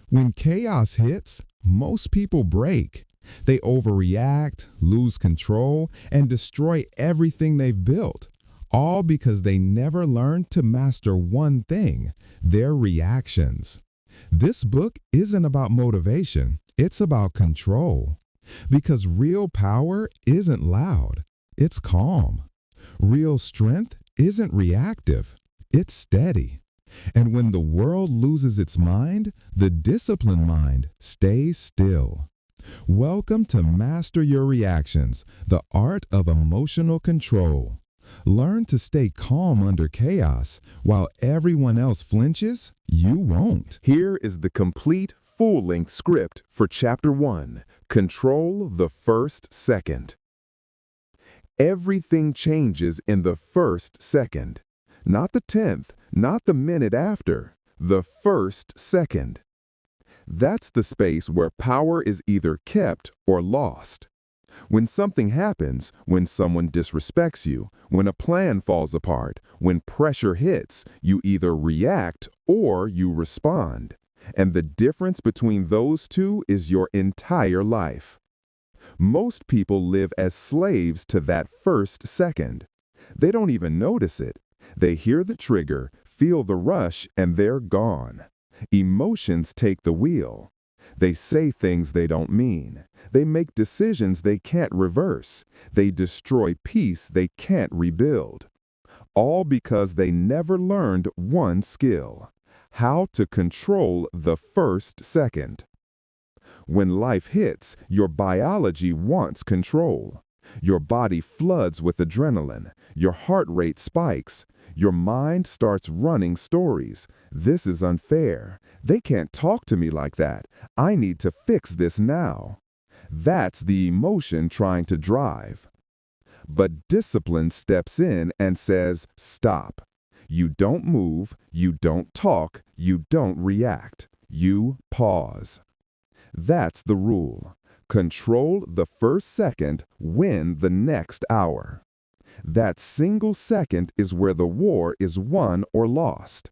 When chaos hits, most people break. They overreact, lose control, and destroy everything they've built, all because they never learned to master one thing: their reactions. This book isn't about motivation, it's about control. Because real power isn't loud, it's calm. Real strength isn't reactive, it's steady. And when the world loses its mind, the disciplined mind stays still. Welcome to Master Your Reactions, the art of emotional control. Learn to stay calm under chaos. While everyone else flinches, you won't. Here is the complete, full-length script for Chapter 1, Control the First Second. Everything changes in the first second. Not the 10th, not the minute after, the first second. That's the space where power is either kept or lost. When something happens, when someone disrespects you, when a plan falls apart, when pressure hits, you either react or you respond. And the difference between those two is your entire life. Most people live as slaves to that first second. They don't even notice it. They hear the trigger, feel the rush, and they're gone. Emotions take the wheel. They say things they don't mean. They make decisions they can't reverse. They destroy peace they can't rebuild. All because they never learned one skill: how to control the first second. When life hits, your biology wants control. Your body floods with adrenaline. Your heart rate spikes. Your mind starts running stories. This is unfair. They can't talk to me like that. I need to fix this now. That's the emotion trying to drive. But discipline steps in and says, stop. You don't move, you don't talk, you don't react. You pause. That's the rule. Control the first second, win the next hour. That single second is where the war is won or lost.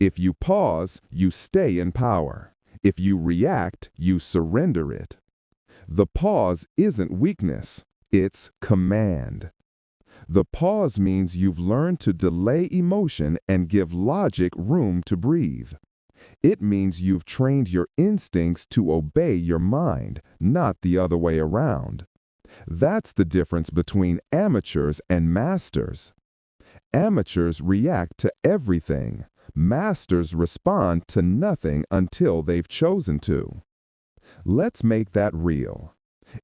If you pause, you stay in power. If you react, you surrender it. The pause isn't weakness, it's command. The pause means you've learned to delay emotion and give logic room to breathe. It means you've trained your instincts to obey your mind, not the other way around. That's the difference between amateurs and masters. Amateurs react to everything. Masters respond to nothing until they've chosen to. Let's make that real.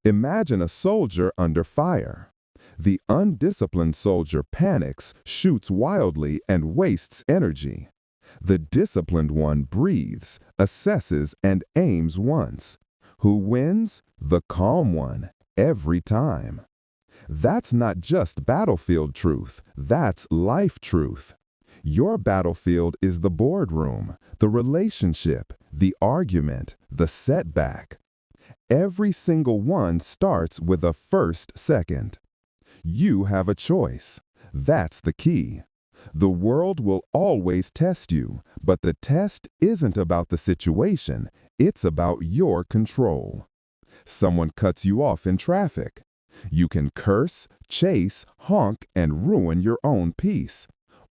Imagine a soldier under fire. The undisciplined soldier panics, shoots wildly, and wastes energy. The disciplined one breathes, assesses, and aims once. Who wins? The calm one, every time. That's not just battlefield truth, that's life truth. Your battlefield is the boardroom, the relationship, the argument, the setback. Every single one starts with a first second. You have a choice. That's the key. The world will always test you, but the test isn't about the situation, it's about your control. Someone cuts you off in traffic. You can curse, chase, honk, and ruin your own peace.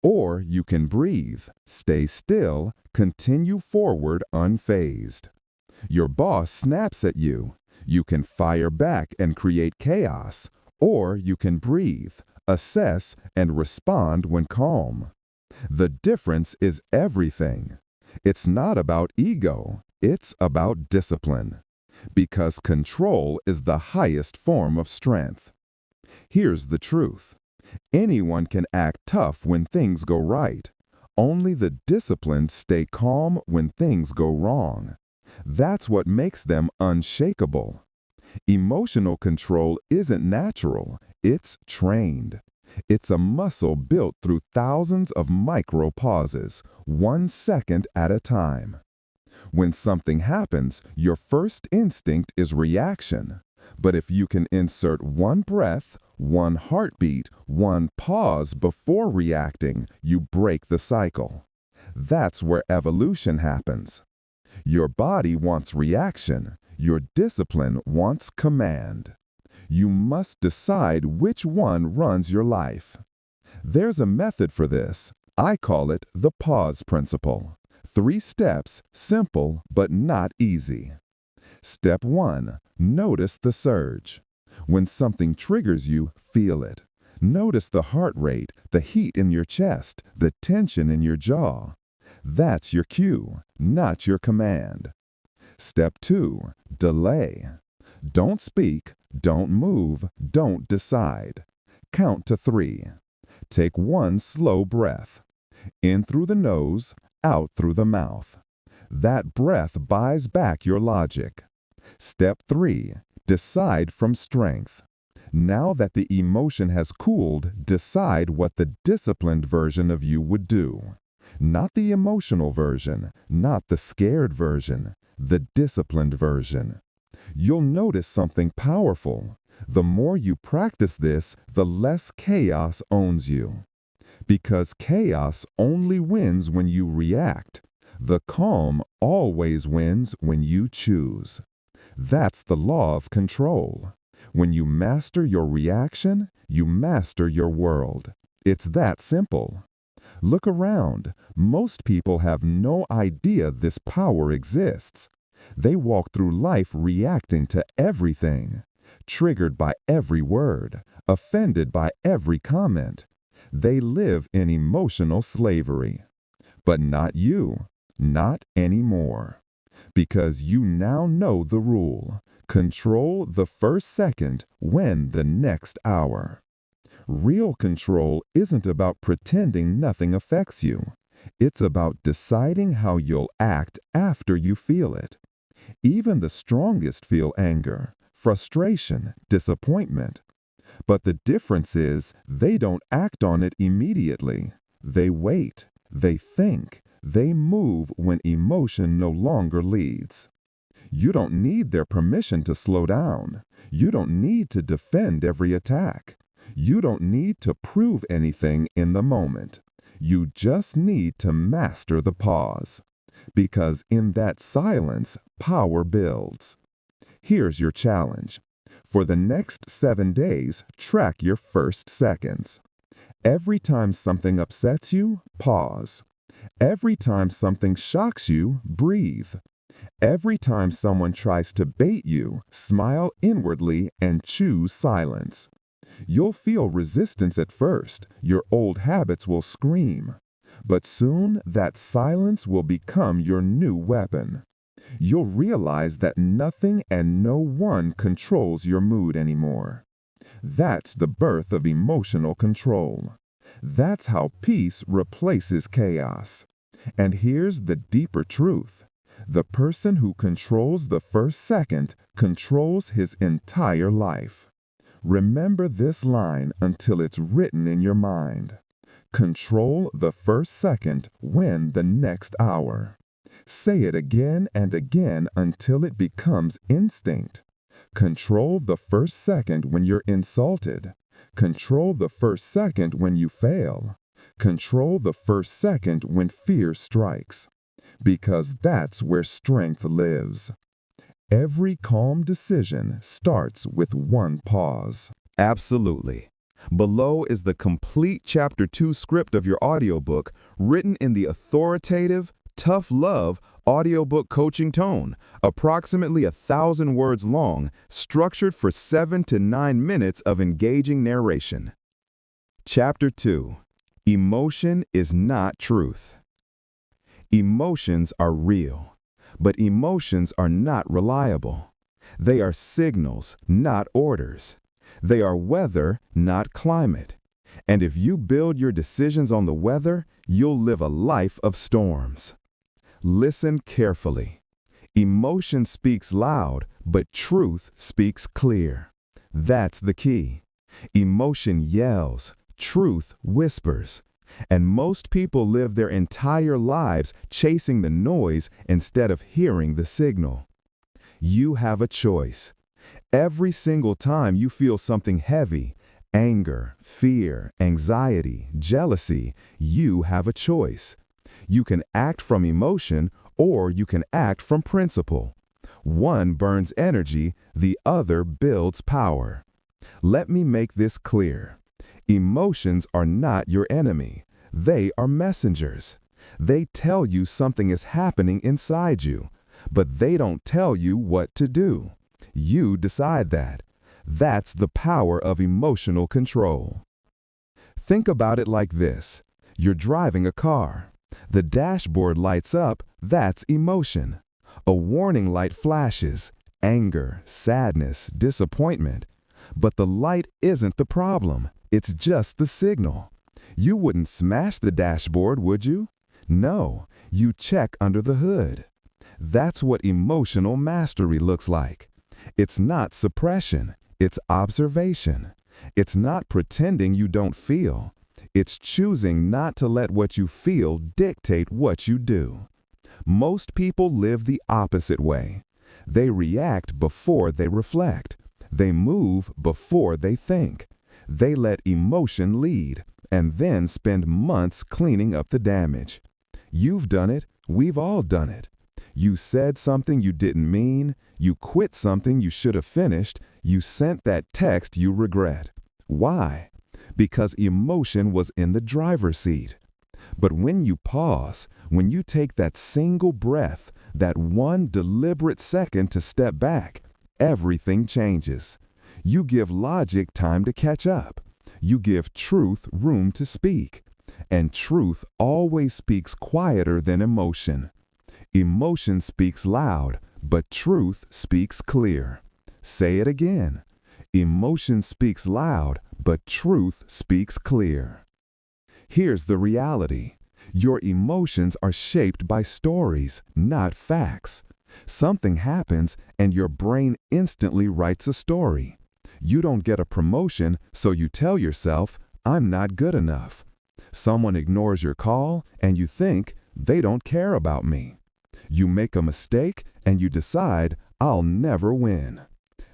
Or you can breathe, stay still, continue forward unfazed. Your boss snaps at you. You can fire back and create chaos. Or you can breathe, assess, and respond when calm. The difference is everything. It's not about ego, it's about discipline. Because control is the highest form of strength. Here's the truth. Anyone can act tough when things go right. Only the disciplined stay calm when things go wrong. That's what makes them unshakable. Emotional control isn't natural, it's trained. It's a muscle built through thousands of micro pauses, 1 second at a time. When something happens, your first instinct is reaction. But if you can insert one breath, one heartbeat, one pause before reacting, you break the cycle. That's where evolution happens. Your body wants reaction. Your discipline wants command. You must decide which one runs your life. There's a method for this. I call it the pause principle. 3 steps, simple but not easy. Step 1, notice the surge. When something triggers you, feel it. Notice the heart rate, the heat in your chest, the tension in your jaw. That's your cue, not your command. Step 2, delay. Don't speak, don't move, don't decide. Count to 3. Take 1 slow breath. In through the nose, out through the mouth. That breath buys back your logic. Step 3, decide from strength. Now that the emotion has cooled, decide what the disciplined version of you would do. Not the emotional version, not the scared version, the disciplined version. You'll notice something powerful. The more you practice this, the less chaos owns you. Because chaos only wins when you react. The calm always wins when you choose. That's the law of control. When you master your reaction, you master your world. It's that simple. Look around. Most people have no idea this power exists. They walk through life reacting to everything, triggered by every word, offended by every comment. They live in emotional slavery. But not you, not anymore. Because you now know the rule. Control the first second, win the next hour. Real control isn't about pretending nothing affects you. It's about deciding how you'll act after you feel it. Even the strongest feel anger, frustration, disappointment. But the difference is they don't act on it immediately. They wait, they think, they move when emotion no longer leads. You don't need their permission to slow down. You don't need to defend every attack. You don't need to prove anything in the moment. You just need to master the pause. Because in that silence, power builds. Here's your challenge. For the next 7 days, track your first seconds. Every time something upsets you, pause. Every time something shocks you, breathe. Every time someone tries to bait you, smile inwardly and choose silence. You'll feel resistance at first. Your old habits will scream. But soon that silence will become your new weapon. You'll realize that nothing and no one controls your mood anymore. That's the birth of emotional control. That's how peace replaces chaos. And here's the deeper truth. The person who controls the first second controls his entire life. Remember this line until it's written in your mind. Control the first second, win the next hour. Say it again and again until it becomes instinct. Control the first second when you're insulted. Control the first second when you fail. Control the first second when fear strikes. Because that's where strength lives. Every calm decision starts with one pause. Absolutely. Below is the complete Chapter 2 script of your audiobook, written in the authoritative, tough love audiobook coaching tone, approximately 1,000 words long, structured for 7 to 9 minutes of engaging narration. Chapter 2. Emotion is not truth. Emotions are real, but emotions are not reliable. They are signals, not orders. They are weather, not climate. And if you build your decisions on the weather, you'll live a life of storms. Listen carefully. Emotion speaks loud, but truth speaks clear. That's the key. Emotion yells, truth whispers. And most people live their entire lives chasing the noise instead of hearing the signal. You have a choice. Every single time you feel something heavy, anger, fear, anxiety, jealousy, you have a choice. You can act from emotion or you can act from principle. One burns energy, the other builds power. Let me make this clear. Emotions are not your enemy. They are messengers. They tell you something is happening inside you, but they don't tell you what to do. You decide that. That's the power of emotional control. Think about it like this. You're driving a car. The dashboard lights up, that's emotion. A warning light flashes, anger, sadness, disappointment. But the light isn't the problem, it's just the signal. You wouldn't smash the dashboard, would you? No, you check under the hood. That's what emotional mastery looks like. It's not suppression, it's observation. It's not pretending you don't feel. It's choosing not to let what you feel dictate what you do. Most people live the opposite way. They react before they reflect. They move before they think. They let emotion lead and then spend months cleaning up the damage. You've done it. We've all done it. You said something you didn't mean. You quit something you should have finished. You sent that text you regret. Why? Because emotion was in the driver's seat. But when you pause, when you take that single breath, that one deliberate second to step back, everything changes. You give logic time to catch up. You give truth room to speak. And truth always speaks quieter than emotion. Emotion speaks loud, but truth speaks clear. Say it again. Emotion speaks loud, but truth speaks clear. Here's the reality. Your emotions are shaped by stories, not facts. Something happens and your brain instantly writes a story. You don't get a promotion, so you tell yourself, I'm not good enough. Someone ignores your call and you think, they don't care about me. You make a mistake and you decide, I'll never win.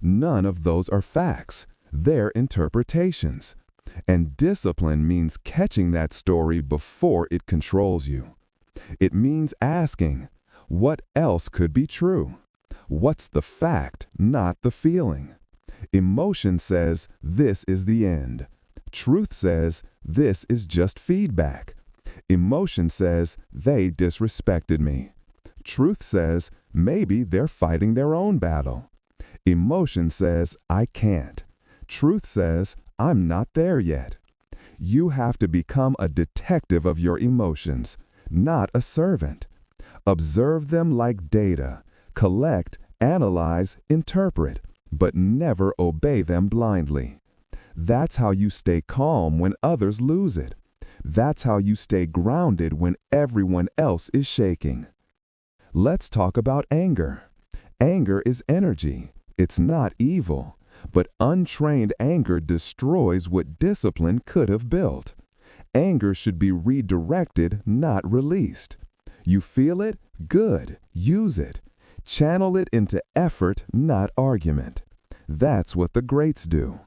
None of those are facts. They're interpretations. And discipline means catching that story before it controls you. It means asking, what else could be true? What's the fact, not the feeling? Emotion says, this is the end. Truth says, this is just feedback. Emotion says, they disrespected me. Truth says, maybe they're fighting their own battle. Emotion says, I can't. Truth says, I'm not there yet. You have to become a detective of your emotions, not a servant. Observe them like data. Collect, analyze, interpret, but never obey them blindly. That's how you stay calm when others lose it. That's how you stay grounded when everyone else is shaking. Let's talk about anger. Anger is energy. It's not evil. But untrained anger destroys what discipline could have built. Anger should be redirected, not released. You feel it? Good. Use it. Channel it into effort, not argument. That's what the greats do.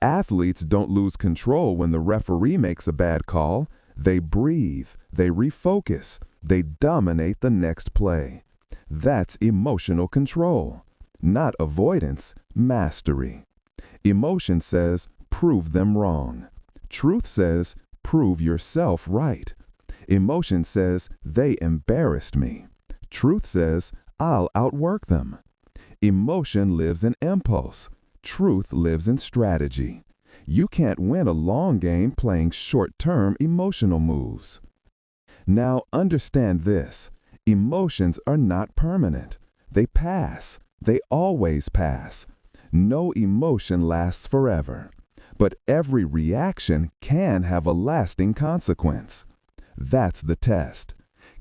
Athletes don't lose control when the referee makes a bad call. They breathe. They refocus. They dominate the next play. That's emotional control. Not avoidance, mastery. Emotion says, prove them wrong. Truth says, prove yourself right. Emotion says, they embarrassed me. Truth says, I'll outwork them. Emotion lives in impulse. Truth lives in strategy. You can't win a long game playing short-term emotional moves. Now understand this. Emotions are not permanent. They pass. They always pass. No emotion lasts forever, but every reaction can have a lasting consequence. That's the test.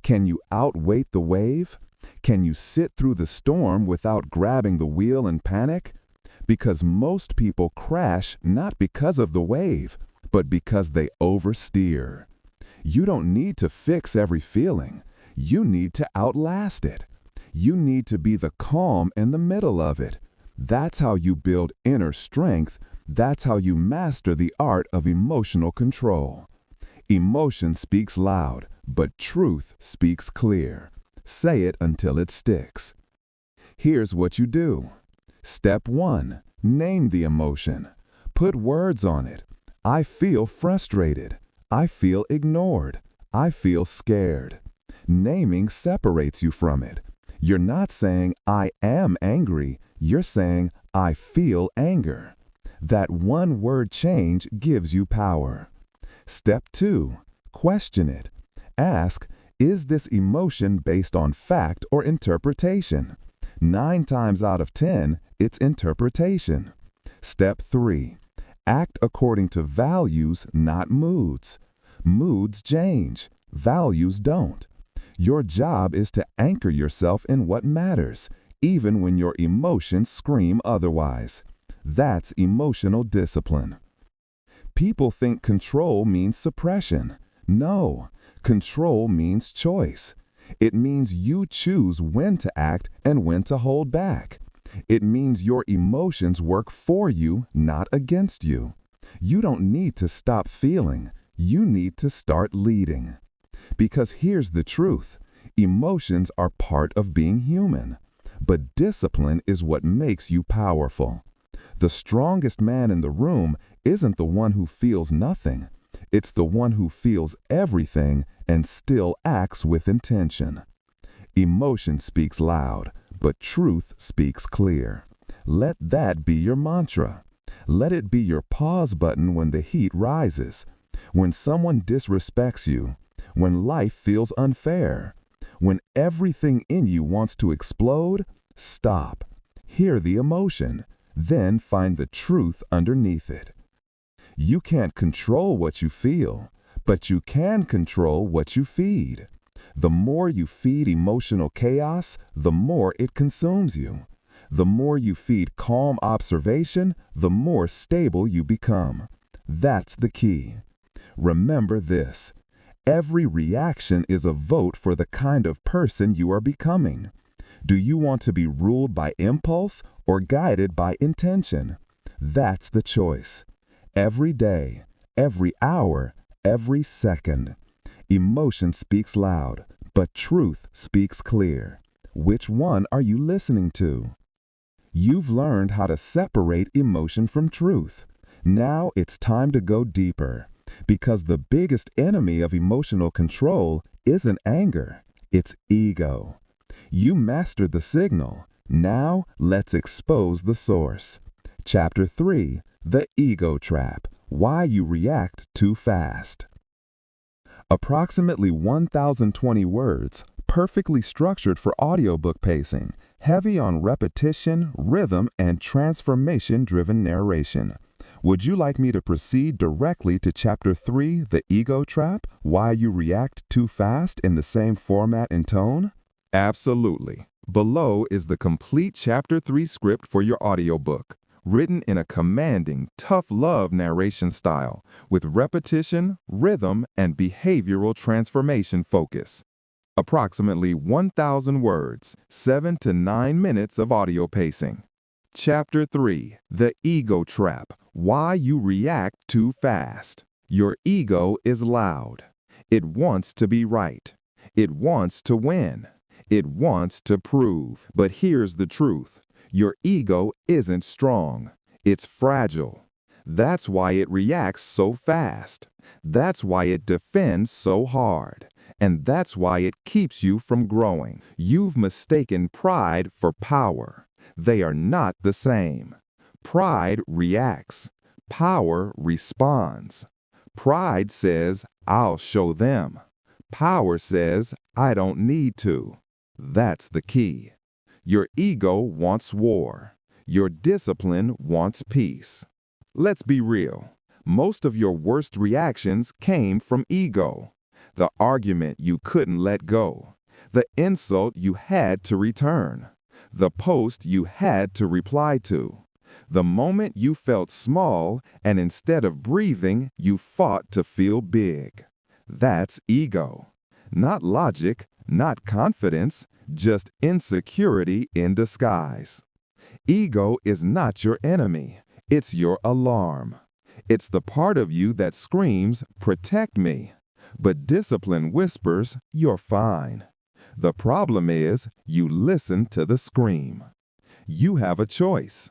Can you outweight the wave? Can you sit through the storm without grabbing the wheel and panic? Because most people crash not because of the wave, but because they oversteer. You don't need to fix every feeling. You need to outlast it. You need to be the calm in the middle of it. That's how you build inner strength. That's how you master the art of emotional control. Emotion speaks loud, but truth speaks clear. Say it until it sticks. Here's what you do. Step 1. Name the emotion. Put words on it. I feel frustrated. I feel ignored. I feel scared. Naming separates you from it. You're not saying, I am angry. You're saying, I feel anger. That one word change gives you power. Step 2. Question it. Ask, is this emotion based on fact or interpretation? 9 times out of 10, it's interpretation. Step 3. Act according to values, not moods. Moods change. Values don't. Your job is to anchor yourself in what matters, even when your emotions scream otherwise. That's emotional discipline. People think control means suppression. No, control means choice. It means you choose when to act and when to hold back. It means your emotions work for you, not against you. You don't need to stop feeling. You need to start leading. Because here's the truth. Emotions are part of being human. But discipline is what makes you powerful. The strongest man in the room isn't the one who feels nothing. It's the one who feels everything and still acts with intention. Emotion speaks loud, but truth speaks clear. Let that be your mantra. Let it be your pause button when the heat rises, when someone disrespects you, when life feels unfair, when everything in you wants to explode. Stop. Hear the emotion, then find the truth underneath it. You can't control what you feel, but you can control what you feed. The more you feed emotional chaos, the more it consumes you. The more you feed calm observation, the more stable you become. That's the key. Remember this. Every reaction is a vote for the kind of person you are becoming. Do you want to be ruled by impulse or guided by intention? That's the choice. Every day, every hour, every second. Emotion speaks loud, but truth speaks clear. Which one are you listening to? You've learned how to separate emotion from truth. Now it's time to go deeper, because the biggest enemy of emotional control isn't anger, it's ego. You mastered the signal. Now let's expose the source. Chapter 3, The Ego Trap, Why You React Too Fast. Approximately 1,020 words, perfectly structured for audiobook pacing, heavy on repetition, rhythm, and transformation-driven narration. Would you like me to proceed directly to Chapter 3, The Ego Trap, Why You React Too Fast in the same format and tone? Absolutely. Below is the complete Chapter 3 script for your audiobook, written in a commanding, tough love narration style with repetition, rhythm, and behavioral transformation focus. Approximately 1,000 words, 7 to 9 minutes of audio pacing. Chapter 3, The Ego Trap, Why You React Too Fast. Your ego is loud. It wants to be right. It wants to win. It wants to prove. But here's the truth. Your ego isn't strong. It's fragile. That's why it reacts so fast. That's why it defends so hard. And that's why it keeps you from growing. You've mistaken pride for power. They are not the same. Pride reacts. Power responds. Pride says, I'll show them. Power says, I don't need to. That's the key. Your ego wants war. Your discipline wants peace. Let's be real. Most of your worst reactions came from ego. The argument you couldn't let go. The insult you had to return. The post you had to reply to. The moment you felt small and instead of breathing, you fought to feel big. That's ego. Not logic, not confidence, just insecurity in disguise. Ego is not your enemy. It's your alarm. It's the part of you that screams, protect me. But discipline whispers, you're fine. The problem is you listen to the scream. You have a choice.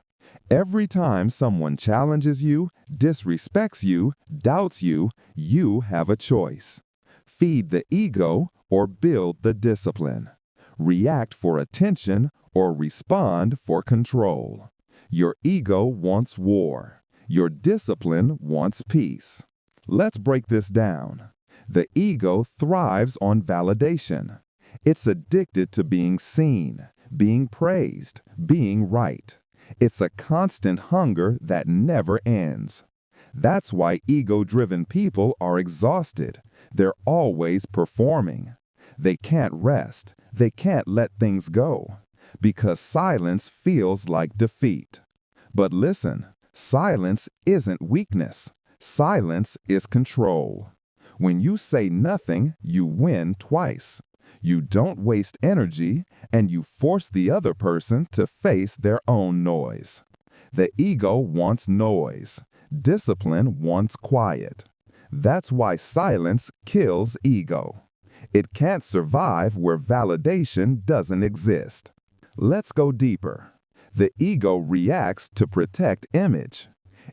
Every time someone challenges you, disrespects you, doubts you, you have a choice. Feed the ego or build the discipline. React for attention or respond for control. Your ego wants war. Your discipline wants peace. Let's break this down. The ego thrives on validation. It's addicted to being seen, being praised, being right. It's a constant hunger that never ends. That's why ego-driven people are exhausted. They're always performing. They can't rest. They can't let things go, because silence feels like defeat. But listen, silence isn't weakness. Silence is control. When you say nothing, you win twice. You don't waste energy, and you force the other person to face their own noise. The ego wants noise. Discipline wants quiet. That's why silence kills ego. It can't survive where validation doesn't exist. Let's go deeper. The ego reacts to protect image.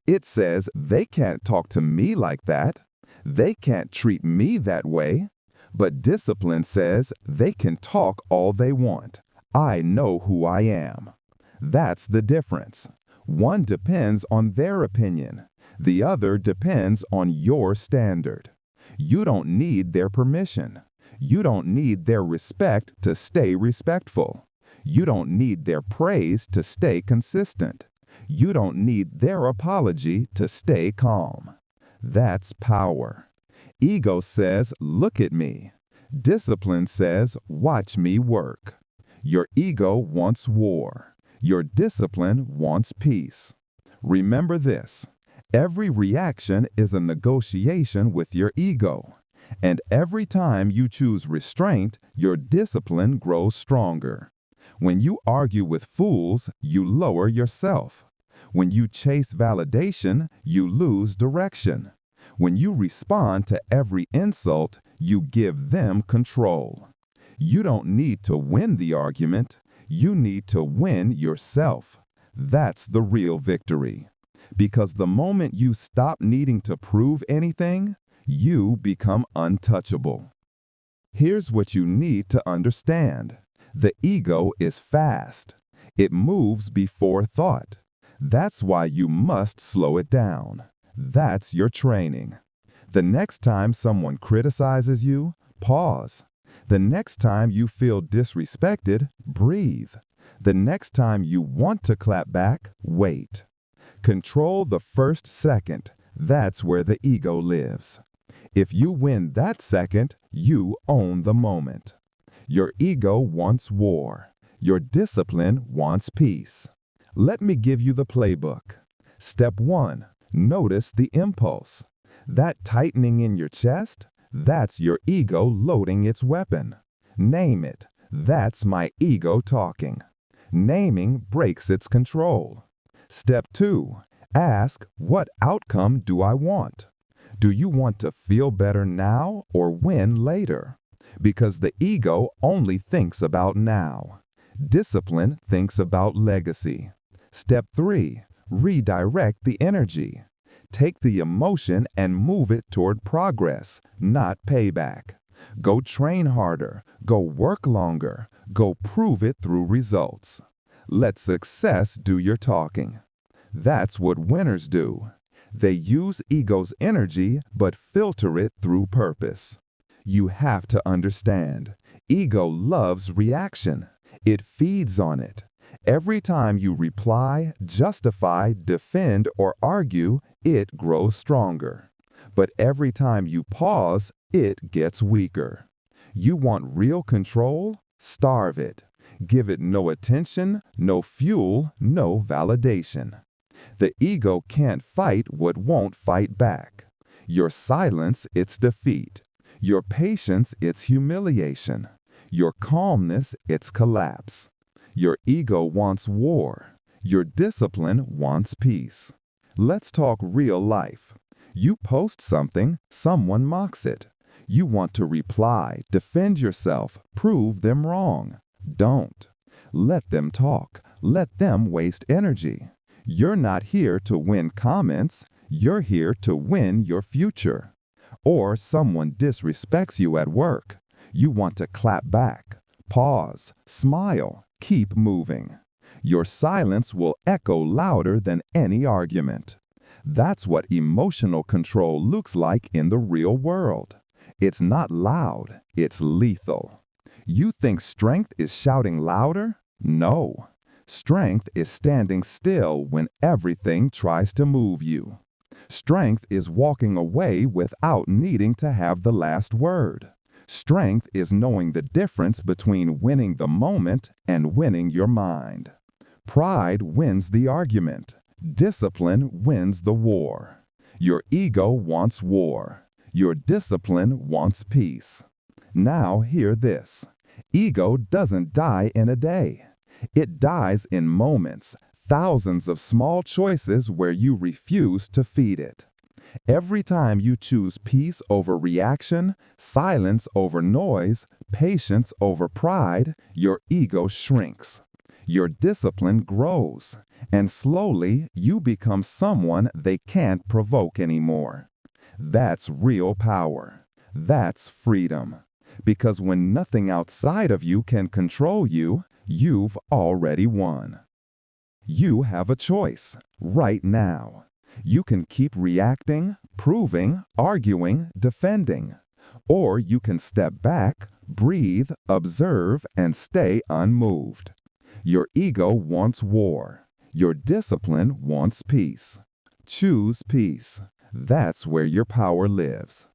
It says they can't talk to me like that. They can't treat me that way. But discipline says they can talk all they want. I know who I am. That's the difference. One depends on their opinion. The other depends on your standard. You don't need their permission. You don't need their respect to stay respectful. You don't need their praise to stay consistent. You don't need their apology to stay calm. That's power. Ego says, look at me. Discipline says, watch me work. Your ego wants war. Your discipline wants peace. Remember this. Every reaction is a negotiation with your ego. And every time you choose restraint, your discipline grows stronger. When you argue with fools, you lower yourself. When you chase validation, you lose direction. When you respond to every insult, you give them control. You don't need to win the argument. You need to win yourself. That's the real victory. Because the moment you stop needing to prove anything, you become untouchable. Here's what you need to understand. The ego is fast. It moves before thought. That's why you must slow it down. That's your training. The next time someone criticizes you, pause. The next time you feel disrespected, breathe. The next time you want to clap back, wait. Control the first second. That's where the ego lives. If you win that second, you own the moment. Your ego wants war. Your discipline wants peace. Let me give you the playbook. Step 1. Notice the impulse. That tightening in your chest, that's your ego loading its weapon. Name it. That's my ego talking. Naming breaks its control. Step 2. Ask, what outcome do I want? Do you want to feel better now or win later? Because the ego only thinks about now. Discipline thinks about legacy. Step 3. Redirect the energy. Take the emotion and move it toward progress, not payback. Go train harder. Go work longer. Go prove it through results. Let success do your talking. That's what winners do. They use ego's energy but filter it through purpose. You have to understand, ego loves reaction. It feeds on it. Every time you reply, justify, defend, or argue, it grows stronger. But every time you pause, it gets weaker. You want real control? Starve it. Give it no attention, no fuel, no validation. The ego can't fight what won't fight back. Your silence, its defeat. Your patience, its humiliation. Your calmness, its collapse. Your ego wants war. Your discipline wants peace. Let's talk real life. You post something, someone mocks it. You want to reply, defend yourself, prove them wrong. Don't. Let them talk. Let them waste energy. You're not here to win comments. You're here to win your future. Or someone disrespects you at work. You want to clap back, pause, smile, keep moving. Your silence will echo louder than any argument. That's what emotional control looks like in the real world. It's not loud, it's lethal. You think strength is shouting louder? No. Strength is standing still when everything tries to move you. Strength is walking away without needing to have the last word. Strength is knowing the difference between winning the moment and winning your mind. Pride wins the argument. Discipline wins the war. Your ego wants war. Your discipline wants peace. Now hear this. Ego doesn't die in a day. It dies in moments, thousands of small choices where you refuse to feed it. Every time you choose peace over reaction, silence over noise, patience over pride, your ego shrinks. Your discipline grows, and slowly you become someone they can't provoke anymore. That's real power. That's freedom. Because when nothing outside of you can control you, you've already won. You have a choice right now. You can keep reacting, proving, arguing, defending. Or you can step back, breathe, observe, and stay unmoved. Your ego wants war. Your discipline wants peace. Choose peace. That's where your power lives.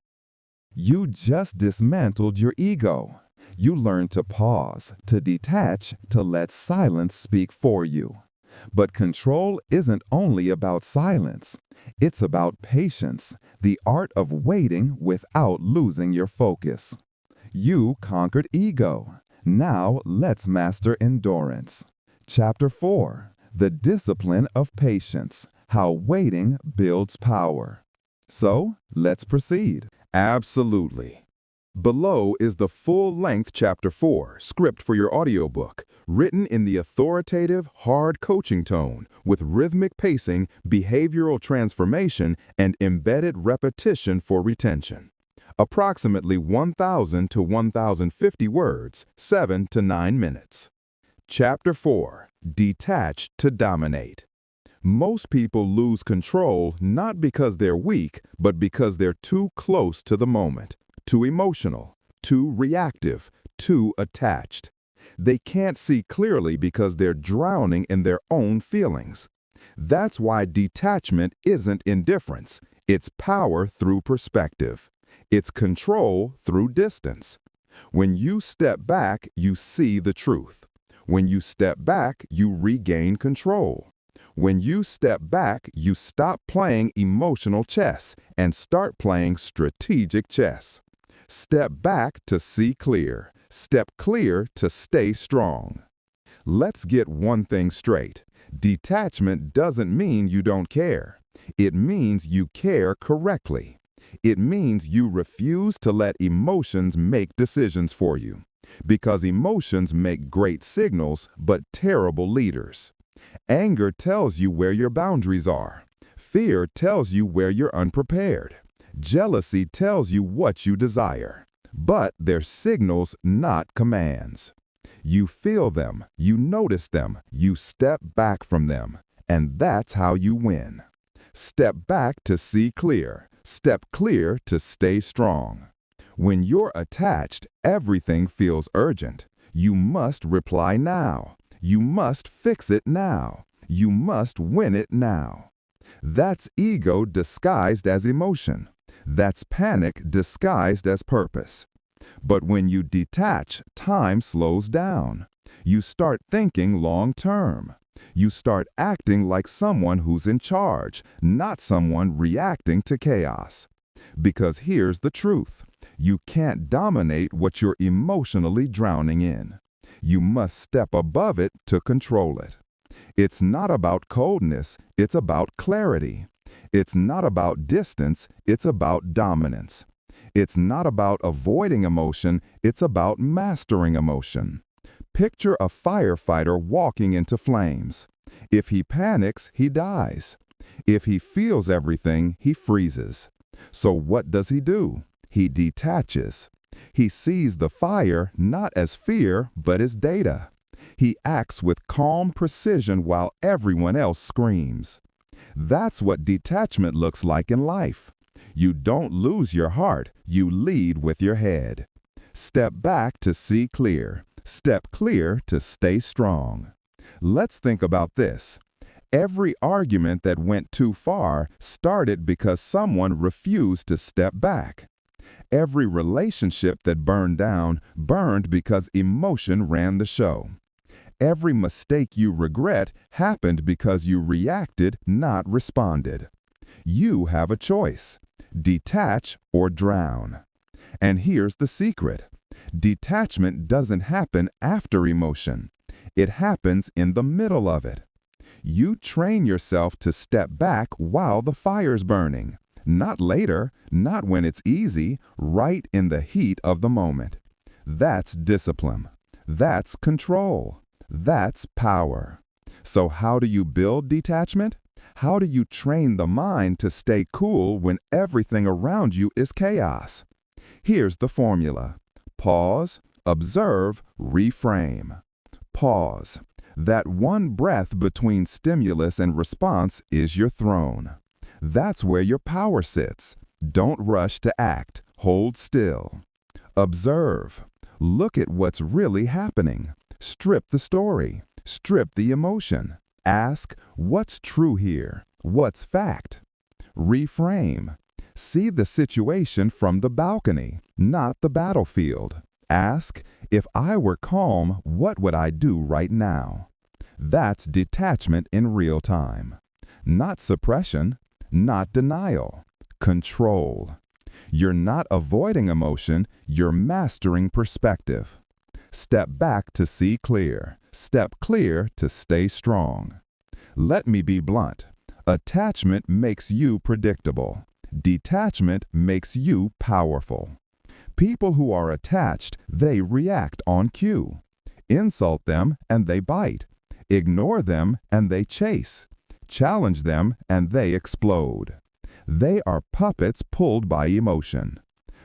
You just dismantled your ego. You learned to pause, to detach, to let silence speak for you. But control isn't only about silence. It's about patience, the art of waiting without losing your focus. You conquered ego. Now let's master endurance. Chapter 4. The Discipline of Patience. How Waiting Builds Power. So, let's proceed. Absolutely. Below is the full-length Chapter 4 script for your audiobook, written in the authoritative, hard coaching tone with rhythmic pacing, behavioral transformation, and embedded repetition for retention. Approximately 1,000 to 1,050 words, 7 to 9 minutes. Chapter 4. Detach to Dominate. Most people lose control not because they're weak, but because they're too close to the moment, too emotional, too reactive, too attached. They can't see clearly because they're drowning in their own feelings. That's why detachment isn't indifference. It's power through perspective. It's control through distance. When you step back, you see the truth. When you step back, you regain control. When you step back, you stop playing emotional chess and start playing strategic chess. Step back to see clear. Step clear to stay strong. Let's get one thing straight. Detachment doesn't mean you don't care. It means you care correctly. It means you refuse to let emotions make decisions for you. Because emotions make great signals, but terrible leaders. Anger tells you where your boundaries are. Fear tells you where you're unprepared. Jealousy tells you what you desire. But they're signals, not commands. You feel them, you notice them, you step back from them. And that's how you win. Step back to see clear. Step clear to stay strong. When you're attached, everything feels urgent. You must reply now. You must fix it now. You must win it now. That's ego disguised as emotion. That's panic disguised as purpose. But when you detach, time slows down. You start thinking long term. You start acting like someone who's in charge, not someone reacting to chaos. Because here's the truth. You can't dominate what you're emotionally drowning in. You must step above it to control it. It's not about coldness, it's about clarity. It's not about distance, it's about dominance. It's not about avoiding emotion, it's about mastering emotion. Picture a firefighter walking into flames. If he panics, he dies. If he feels everything, he freezes. So what does he do? He detaches. He sees the fire not as fear, but as data. He acts with calm precision while everyone else screams. That's what detachment looks like in life. You don't lose your heart, you lead with your head. Step back to see clear. Step clear to stay strong. Let's think about this. Every argument that went too far started because someone refused to step back. Every relationship that burned down burned because emotion ran the show. Every mistake you regret happened because you reacted, not responded. You have a choice: detach or drown. And here's the secret. Detachment doesn't happen after emotion. It happens in the middle of it. You train yourself to step back while the fire's burning. Not later, not when it's easy, right in the heat of the moment. That's discipline. That's control. That's power. So how do you build detachment? How do you train the mind to stay cool when everything around you is chaos? Here's the formula. Pause, observe, reframe. Pause. That one breath between stimulus and response is your throne. That's where your power sits. Don't rush to act. Hold still. Observe. Look at what's really happening. Strip the story. Strip the emotion. Ask, what's true here? What's fact? Reframe. See the situation from the balcony, not the battlefield. Ask, if I were calm, what would I do right now? That's detachment in real time. Not suppression, not denial. Control. You're not avoiding emotion, you're mastering perspective. Step back to see clear. Step clear to stay strong. Let me be blunt. Attachment makes you predictable. Detachment makes you powerful. People who are attached, they react on cue. Insult them and they bite. Ignore them and they chase. Challenge them and they explode. They are puppets pulled by emotion.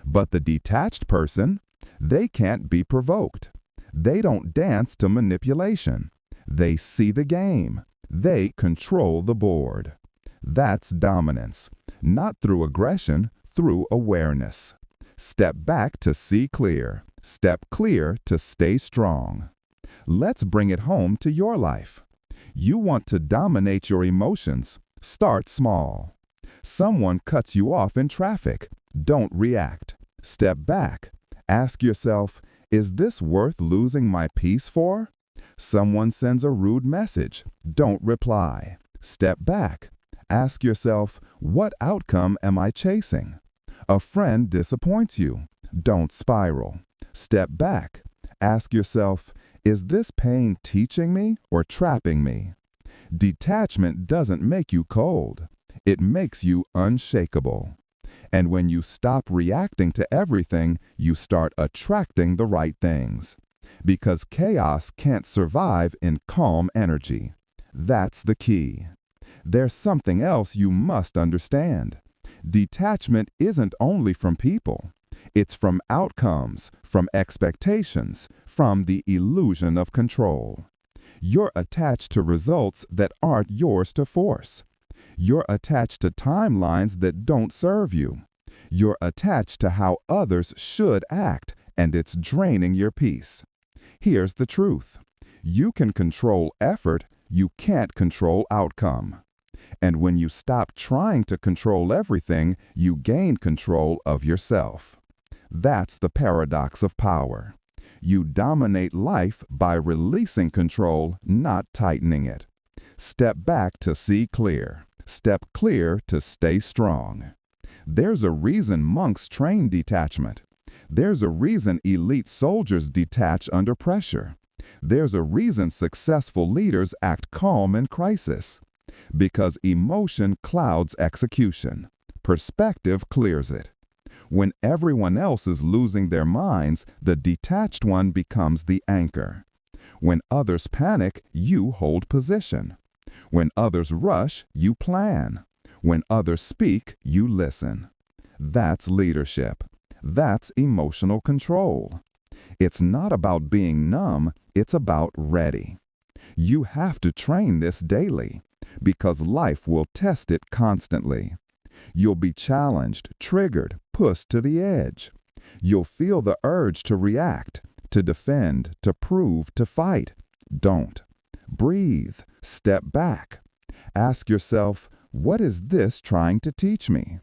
But the detached person, they can't be provoked. They don't dance to manipulation. They see the game. They control the board. That's dominance, not through aggression, through awareness. Step back to see clear. Step clear to stay strong. Let's bring it home to your life. You want to dominate your emotions? Start small. Someone cuts you off in traffic. Don't react. Step back. Ask yourself, is this worth losing my peace for? Someone sends a rude message. Don't reply. Step back. Ask yourself, what outcome am I chasing? A friend disappoints you. Don't spiral. Step back. Ask yourself, is this pain teaching me or trapping me? Detachment doesn't make you cold. It makes you unshakable. And when you stop reacting to everything, you start attracting the right things. Because chaos can't survive in calm energy. That's the key. There's something else you must understand. Detachment isn't only from people. It's from outcomes, from expectations, from the illusion of control. You're attached to results that aren't yours to force. You're attached to timelines that don't serve you. You're attached to how others should act, and it's draining your peace. Here's the truth. You can control effort, you can't control outcome. And when you stop trying to control everything, you gain control of yourself. That's the paradox of power. You dominate life by releasing control, not tightening it. Step back to see clear. Step clear to stay strong. There's a reason monks train detachment. There's a reason elite soldiers detach under pressure. There's a reason successful leaders act calm in crisis. Because emotion clouds execution. Perspective clears it. When everyone else is losing their minds, the detached one becomes the anchor. When others panic, you hold position. When others rush, you plan. When others speak, you listen. That's leadership. That's emotional control. It's not about being numb, it's about ready. You have to train this daily, because life will test it constantly. You'll be challenged, triggered, pushed to the edge. You'll feel the urge to react, to defend, to prove, to fight. Don't. Breathe. Step back. Ask yourself, what is this trying to teach me?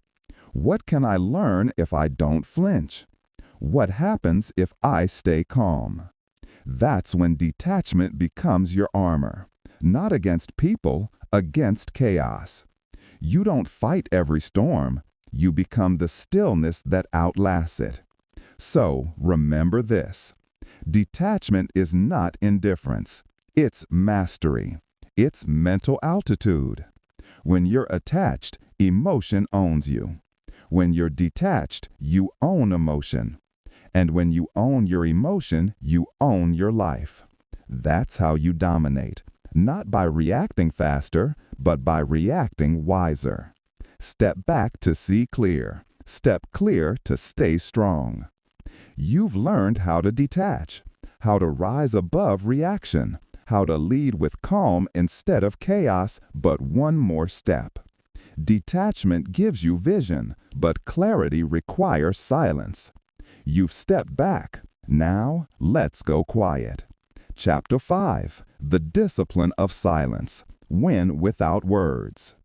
What can I learn if I don't flinch? What happens if I stay calm? That's when detachment becomes your armor, not against people, against chaos. You don't fight every storm, you become the stillness that outlasts it. So remember this: detachment is not indifference, it's mastery, it's mental altitude. When you're attached, emotion owns you. When you're detached, you own emotion. And when you own your emotion, you own your life. That's how you dominate, not by reacting faster, but by reacting wiser. Step back to see clear. Step clear to stay strong. You've learned how to detach, how to rise above reaction, how to lead with calm instead of chaos, but one more step. Detachment gives you vision, but clarity requires silence. You've stepped back. Now, let's go quiet. Chapter 5, The Discipline of Silence. Win without words.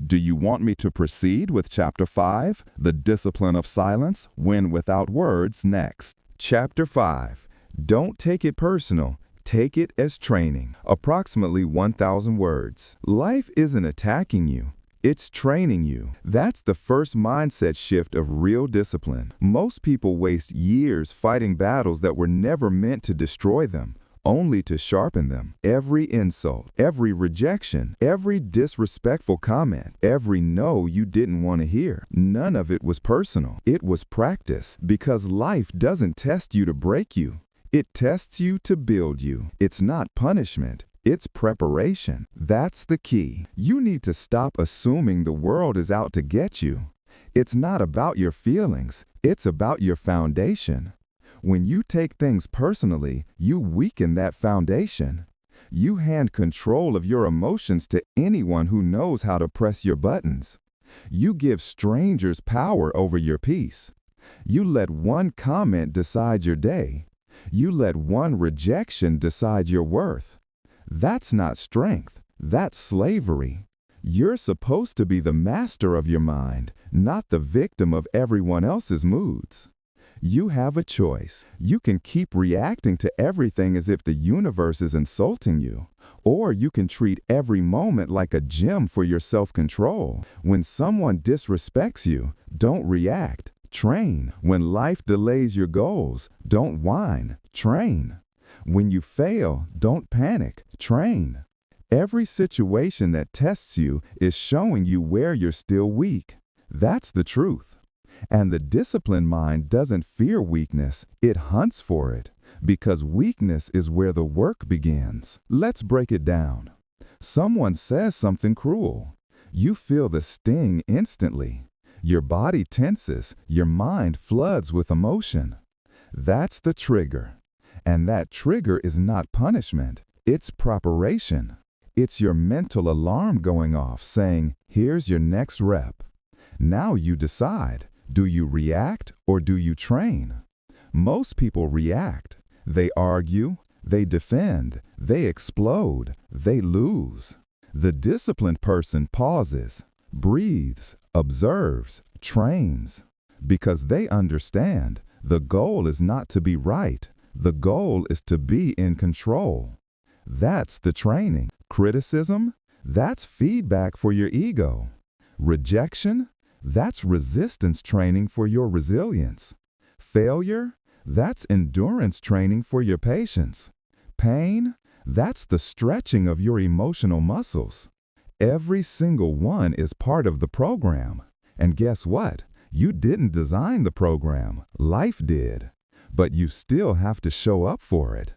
Do you want me to proceed with Chapter 5, The Discipline of Silence, Win without words, next? Chapter 5. Don't take it personal. Take it as training. Approximately 1,000 words. Life isn't attacking you. It's training you. That's the first mindset shift of real discipline. Most people waste years fighting battles that were never meant to destroy them, only to sharpen them. Every insult, every rejection, every disrespectful comment, every no you didn't want to hear, none of it was personal. It was practice, because life doesn't test you to break you. It tests you to build you. It's not punishment. It's preparation. That's the key. You need to stop assuming the world is out to get you. It's not about your feelings. It's about your foundation. When you take things personally, you weaken that foundation. You hand control of your emotions to anyone who knows how to press your buttons. You give strangers power over your peace. You let one comment decide your day. You let one rejection decide your worth. That's not strength. That's slavery. You're supposed to be the master of your mind, not the victim of everyone else's moods. You have a choice. You can keep reacting to everything as if the universe is insulting you, or you can treat every moment like a gym for your self-control. When someone disrespects you, don't react. Train. When life delays your goals, don't whine. Train. When you fail, don't panic. Train. Every situation that tests you is showing you where you're still weak. That's the truth. And the disciplined mind doesn't fear weakness, it hunts for it, because weakness is where the work begins. Let's break it down. Someone says something cruel. You feel the sting instantly. Your body tenses, your mind floods with emotion. That's the trigger. And that trigger is not punishment, it's preparation. It's your mental alarm going off saying, here's your next rep. Now you decide, do you react or do you train? Most people react. They argue, they defend, they explode, they lose. The disciplined person pauses, breathes, observes, trains. Because they understand, the goal is not to be right. The goal is to be in control. That's the training. Criticism? That's feedback for your ego. Rejection? That's resistance training for your resilience. Failure? That's endurance training for your patience. Pain? That's the stretching of your emotional muscles. Every single one is part of the program. And guess what? You didn't design the program, life did. But you still have to show up for it.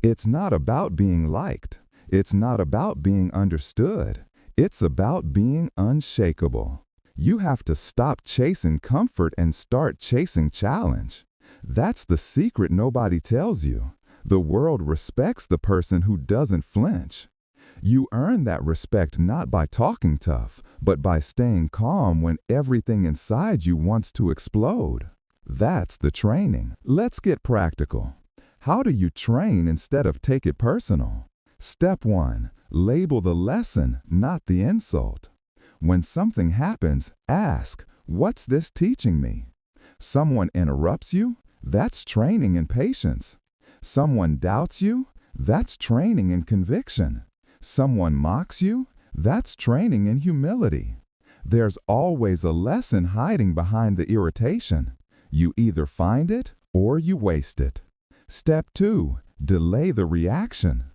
It's not about being liked. It's not about being understood. It's about being unshakable. You have to stop chasing comfort and start chasing challenge. That's the secret nobody tells you. The world respects the person who doesn't flinch. You earn that respect not by talking tough, but by staying calm when everything inside you wants to explode. That's the training. Let's get practical. How do you train instead of take it personal? Step 1. Label the lesson, not the insult. When something happens, ask, "What's this teaching me?" Someone interrupts you? That's training in patience. Someone doubts you? That's training in conviction. Someone mocks you? That's training in humility. There's always a lesson hiding behind the irritation. You either find it or you waste it. Step 2. Delay the reaction.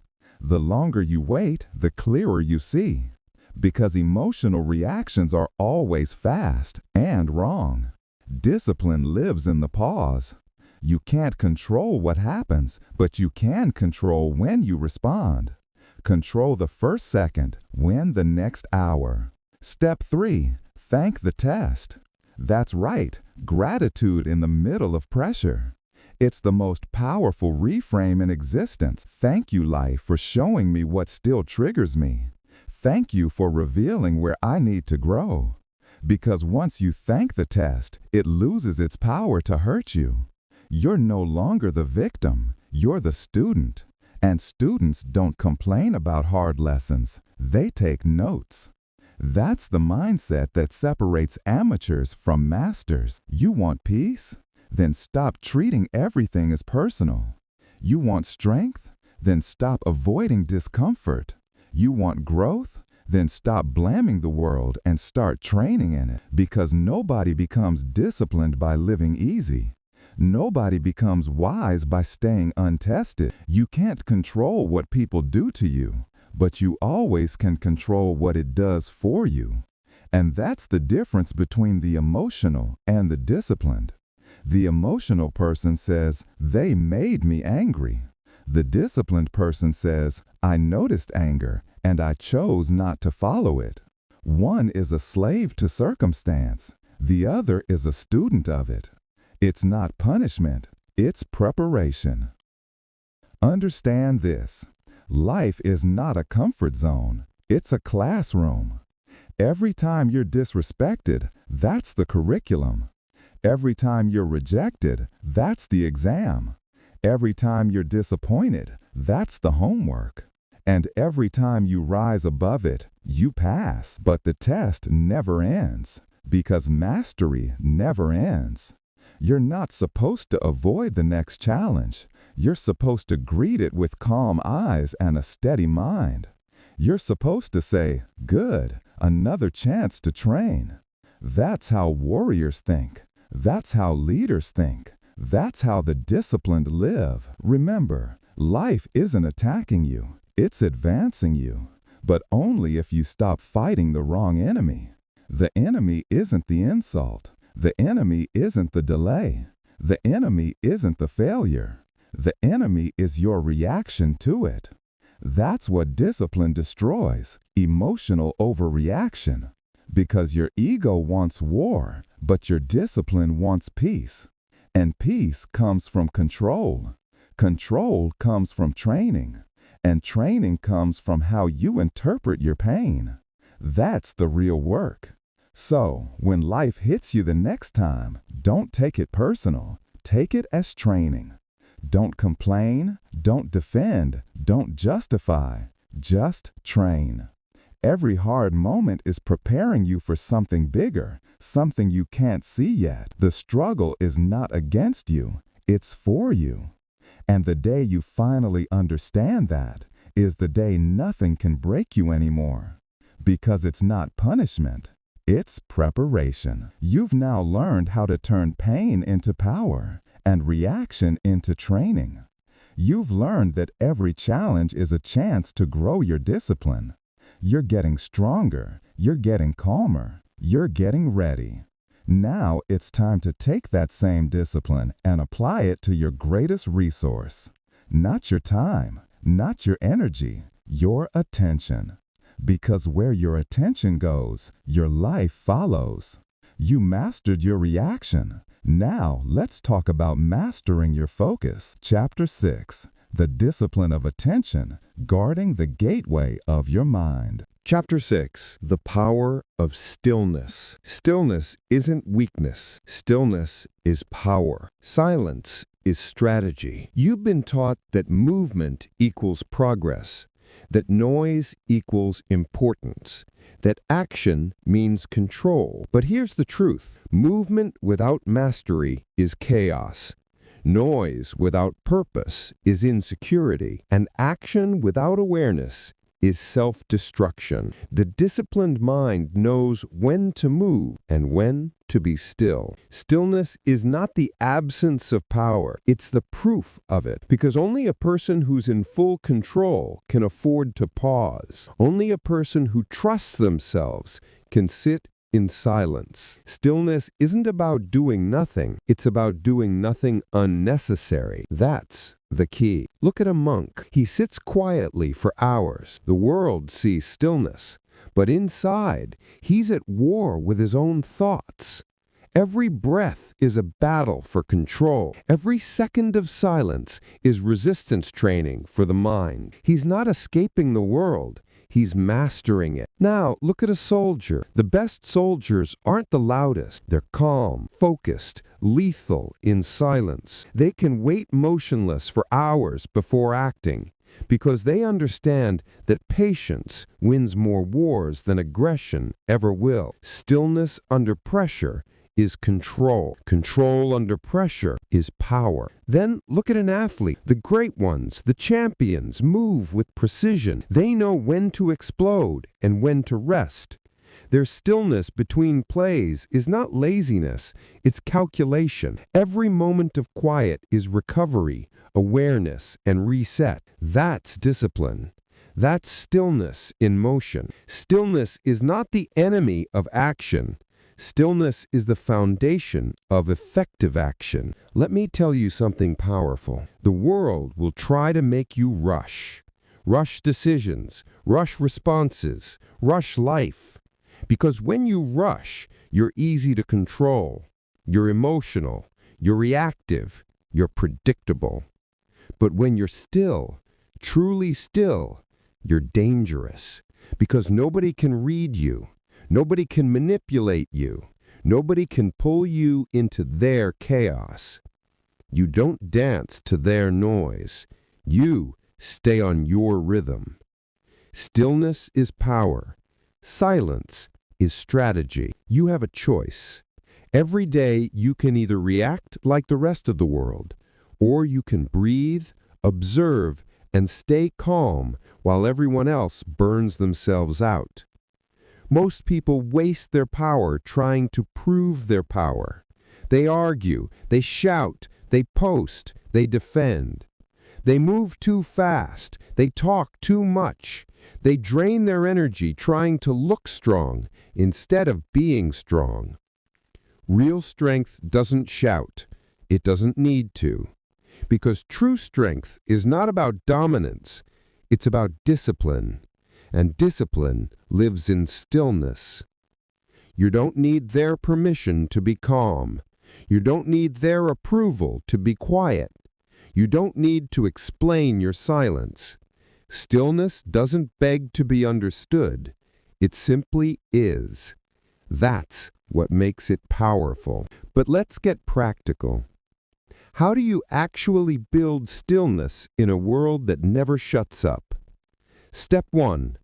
The longer you wait, the clearer you see. Because emotional reactions are always fast and wrong. Discipline lives in the pause. You can't control what happens, but you can control when you respond. Control the first second, win the next hour. Step 3. Thank the test. That's right, gratitude in the middle of pressure. It's the most powerful reframe in existence. Thank you, life, for showing me what still triggers me. Thank you for revealing where I need to grow. Because once you thank the test, it loses its power to hurt you. You're no longer the victim, you're the student. And students don't complain about hard lessons, they take notes. That's the mindset that separates amateurs from masters. You want peace? Then stop treating everything as personal. You want strength? Then stop avoiding discomfort. You want growth? Then stop blaming the world and start training in it. Because nobody becomes disciplined by living easy. Nobody becomes wise by staying untested. You can't control what people do to you, but you always can control what it does for you. And that's the difference between the emotional and the disciplined. The emotional person says, "They made me angry." The disciplined person says, "I noticed anger and I chose not to follow it." One is a slave to circumstance. The other is a student of it. It's not punishment, it's preparation. Understand this. Life is not a comfort zone, it's a classroom. Every time you're disrespected, that's the curriculum. Every time you're rejected, that's the exam. Every time you're disappointed, that's the homework. And every time you rise above it, you pass. But the test never ends, because mastery never ends. You're not supposed to avoid the next challenge. You're supposed to greet it with calm eyes and a steady mind. You're supposed to say, "Good, another chance to train." That's how warriors think. That's how leaders think. That's how the disciplined live. Remember, life isn't attacking you. It's advancing you. But only if you stop fighting the wrong enemy. The enemy isn't the insult. The enemy isn't the delay. The enemy isn't the failure. The enemy is your reaction to it. That's what discipline destroys, emotional overreaction. Because your ego wants war, but your discipline wants peace. And peace comes from control. Control comes from training. And training comes from how you interpret your pain. That's the real work. So, when life hits you the next time, don't take it personal. Take it as training. Don't complain, don't defend, don't justify. Just train. Every hard moment is preparing you for something bigger, something you can't see yet. The struggle is not against you, it's for you. And the day you finally understand that is the day nothing can break you anymore. Because it's not punishment. It's preparation. You've now learned how to turn pain into power and reaction into training. You've learned that every challenge is a chance to grow your discipline. You're getting stronger. You're getting calmer. You're getting ready. Now it's time to take that same discipline and apply it to your greatest resource. Not your time, not your energy, your attention. Because where your attention goes, your life follows. You mastered your reaction. Now let's talk about mastering your focus. Chapter 6, The Discipline of Attention, Guarding the Gateway of Your Mind. Chapter 6, The Power of Stillness. Stillness isn't weakness. Stillness is power. Silence is strategy. You've been taught that movement equals progress, that noise equals importance, that action means control. But here's the truth. Movement without mastery is chaos. Noise without purpose is insecurity. And action without awareness is self-destruction. The disciplined mind knows when to move and when to be still. Stillness is not the absence of power, it's the proof of it. Because only a person who's in full control can afford to pause. Only a person who trusts themselves can sit in silence. Stillness isn't about doing nothing, it's about doing nothing unnecessary. That's the key. Look at a monk. He sits quietly for hours. The world sees stillness, but inside, he's at war with his own thoughts. Every breath is a battle for control. Every second of silence is resistance training for the mind. He's not escaping the world. He's mastering it. Now, look at a soldier. The best soldiers aren't the loudest. They're calm, focused, lethal in silence. They can wait motionless for hours before acting because they understand that patience wins more wars than aggression ever will. Stillness under pressure is control. Control under pressure is power. Then look at an athlete. The great ones, the champions, move with precision. They know when to explode and when to rest. Their stillness between plays is not laziness, it's calculation. Every moment of quiet is recovery, awareness, and reset. That's discipline. That's stillness in motion. Stillness is not the enemy of action. Stillness is the foundation of effective action. Let me tell you something powerful. The world will try to make you rush. Rush decisions, rush responses, rush life. Because when you rush, you're easy to control. You're emotional, you're reactive, you're predictable. But when you're still, truly still, you're dangerous. Because nobody can read you. Nobody can manipulate you. Nobody can pull you into their chaos. You don't dance to their noise. You stay on your rhythm. Stillness is power. Silence is strategy. You have a choice. Every day you can either react like the rest of the world, or you can breathe, observe, and stay calm while everyone else burns themselves out. Most people waste their power trying to prove their power. They argue, they shout, they post, they defend. They move too fast, they talk too much. They drain their energy trying to look strong instead of being strong. Real strength doesn't shout. It doesn't need to. Because true strength is not about dominance. It's about discipline. And discipline lives in stillness. You don't need their permission to be calm. You don't need their approval to be quiet. You don't need to explain your silence. Stillness doesn't beg to be understood. It simply is. That's what makes it powerful. But let's get practical. How do you actually build stillness in a world that never shuts up? Step 1,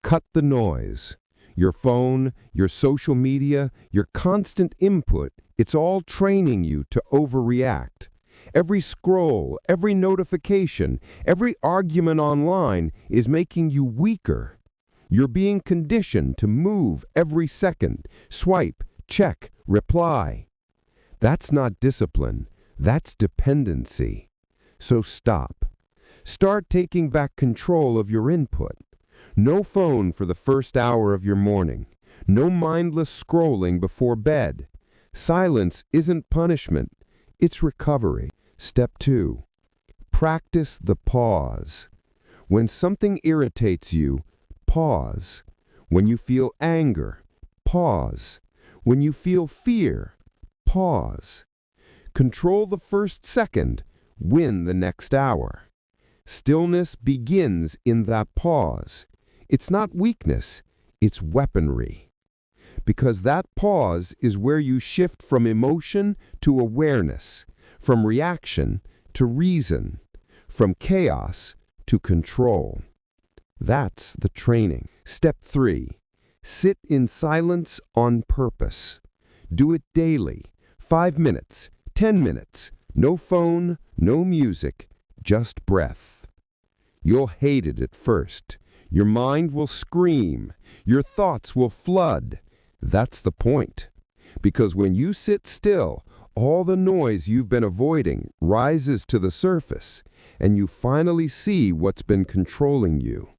cut the noise. Your phone, your social media, your constant input, it's all training you to overreact. Every scroll, every notification, every argument online is making you weaker. You're being conditioned to move every second, swipe, check, reply. That's not discipline, that's dependency. So stop. Start taking back control of your input. No phone for the first hour of your morning. No mindless scrolling before bed. Silence isn't punishment, it's recovery. Step 2. Practice the pause. When something irritates you, pause. When you feel anger, pause. When you feel fear, pause. Control the first second, win the next hour. Stillness begins in that pause. It's not weakness, it's weaponry. Because that pause is where you shift from emotion to awareness, from reaction to reason, from chaos to control. That's the training. Step 3. Sit in silence on purpose. Do it daily. 5 minutes, 10 minutes. No phone, no music, just breath. You'll hate it at first. Your mind will scream. Your thoughts will flood. That's the point. Because when you sit still, all the noise you've been avoiding rises to the surface, and you finally see what's been controlling you.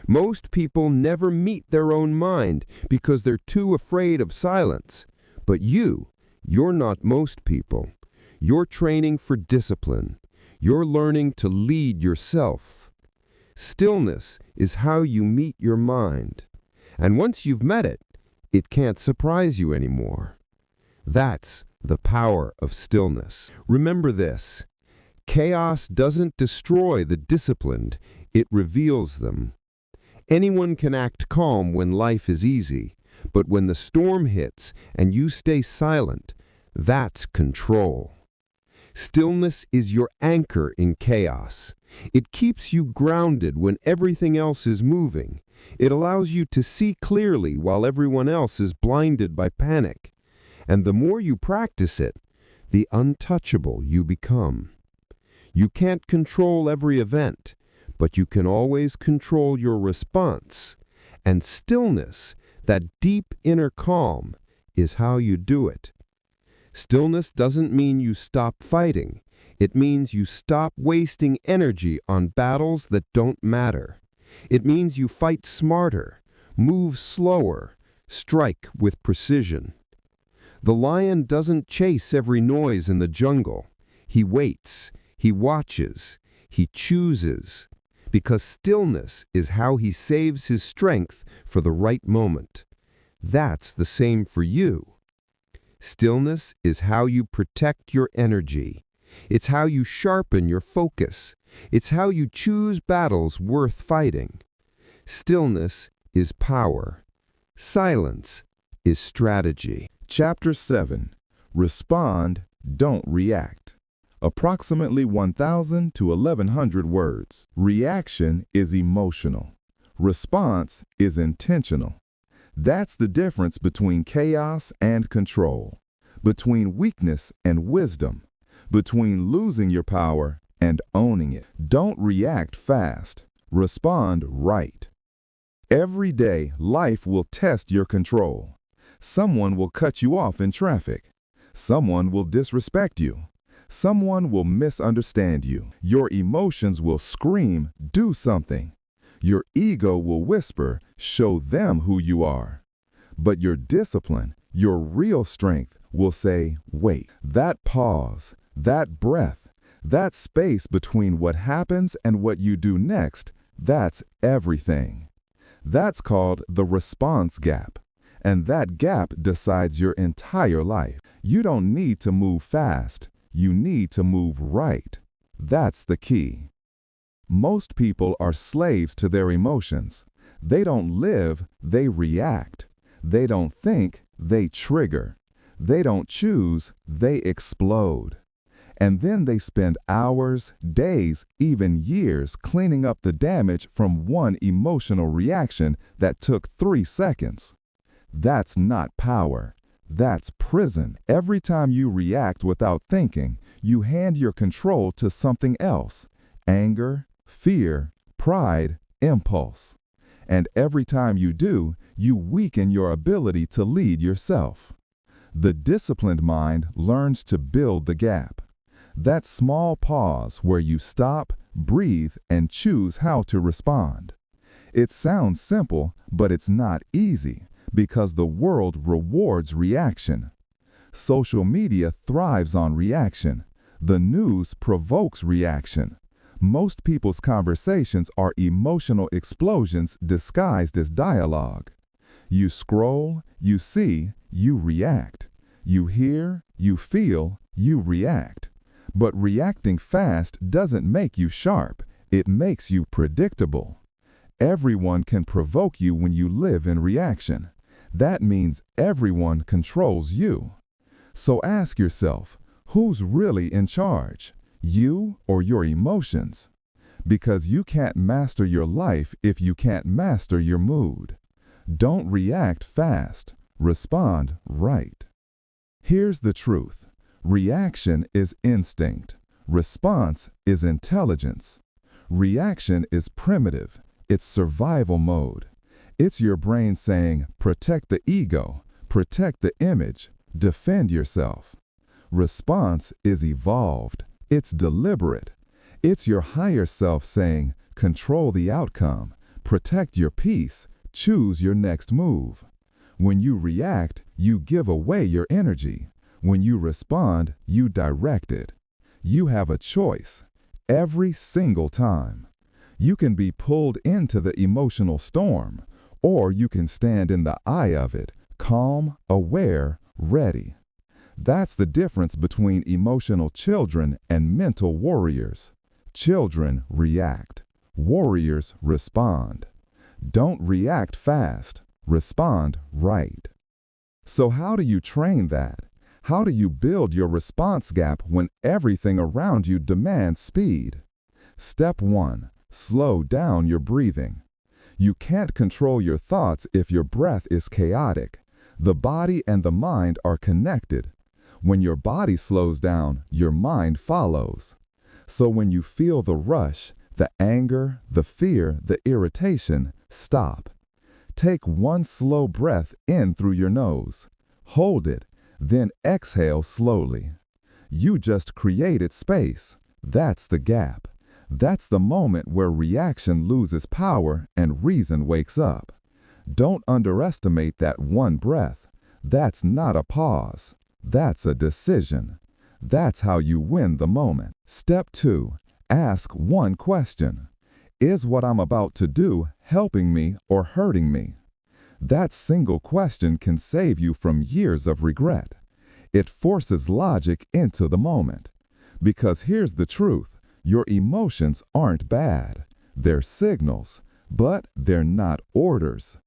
Most people never meet their own mind because they're too afraid of silence. But you're not most people. You're training for discipline. You're learning to lead yourself. Stillness is how you meet your mind. And once you've met it, it can't surprise you anymore. That's the power of stillness. Remember this: chaos doesn't destroy the disciplined, it reveals them. Anyone can act calm when life is easy, but when the storm hits and you stay silent, that's control. Stillness is your anchor in chaos. It keeps you grounded when everything else is moving. It allows you to see clearly while everyone else is blinded by panic. And the more you practice it, the untouchable you become. You can't control every event, but you can always control your response. And stillness, that deep inner calm, is how you do it. Stillness doesn't mean you stop fighting. It means you stop wasting energy on battles that don't matter. It means you fight smarter, move slower, strike with precision. The lion doesn't chase every noise in the jungle. He waits, he watches, he chooses, because stillness is how he saves his strength for the right moment. That's the same for you. Stillness is how you protect your energy. It's how you sharpen your focus. It's how you choose battles worth fighting. Stillness is power. Silence is strategy. Chapter 7. Respond, don't react. Approximately 1,000 to 1,100 words. Reaction is emotional. Response is intentional. That's the difference between chaos and control, between weakness and wisdom, between losing your power and owning it. Don't react fast. Respond right. Every day, life will test your control. Someone will cut you off in traffic. Someone will disrespect you. Someone will misunderstand you. Your emotions will scream, do something. Your ego will whisper, show them who you are. But your discipline, your real strength, will say, wait. That pause, that breath, that space between what happens and what you do next, that's everything. That's called the response gap. And that gap decides your entire life. You don't need to move fast. You need to move right. That's the key. Most people are slaves to their emotions. They don't live, they react. They don't think, they trigger. They don't choose, they explode. And then they spend hours, days, even years cleaning up the damage from one emotional reaction that took 3 seconds. That's not power. That's prison. Every time you react without thinking, you hand your control to something else. Anger, fear, pride, impulse. And every time you do, you weaken your ability to lead yourself. The disciplined mind learns to build the gap. That small pause where you stop, breathe, and choose how to respond. It sounds simple, but it's not easy, because the world rewards reaction. Social media thrives on reaction. The news provokes reaction. Most people's conversations are emotional explosions disguised as dialogue. You scroll, you see, you react. You hear, you feel, you react. But reacting fast doesn't make you sharp, it makes you predictable. Everyone can provoke you when you live in reaction. That means everyone controls you. So ask yourself, who's really in charge? You or your emotions? Because you can't master your life if you can't master your mood. Don't react fast, respond right. Here's the truth. Reaction is instinct. Response is intelligence. Reaction is primitive. It's survival mode. It's your brain saying, protect the ego, protect the image, defend yourself. Response is evolved. It's deliberate. It's your higher self saying, control the outcome, protect your peace, choose your next move. When you react, you give away your energy. When you respond, you direct it. You have a choice every single time. You can be pulled into the emotional storm, or you can stand in the eye of it, calm, aware, ready. That's the difference between emotional children and mental warriors. Children react. Warriors respond. Don't react fast. Respond right. So how do you train that? How do you build your response gap when everything around you demands speed? Step 1. Slow down your breathing. You can't control your thoughts if your breath is chaotic. The body and the mind are connected. When your body slows down, your mind follows. So when you feel the rush, the anger, the fear, the irritation, stop. Take one slow breath in through your nose. Hold it, then exhale slowly. You just created space. That's the gap. That's the moment where reaction loses power and reason wakes up. Don't underestimate that one breath. That's not a pause. That's a decision. That's how you win the moment. Step 2. Ask one question. Is what I'm about to do helping me or hurting me? That single question can save you from years of regret. It forces logic into the moment. Because here's the truth. Your emotions aren't bad. They're signals, but they're not orders.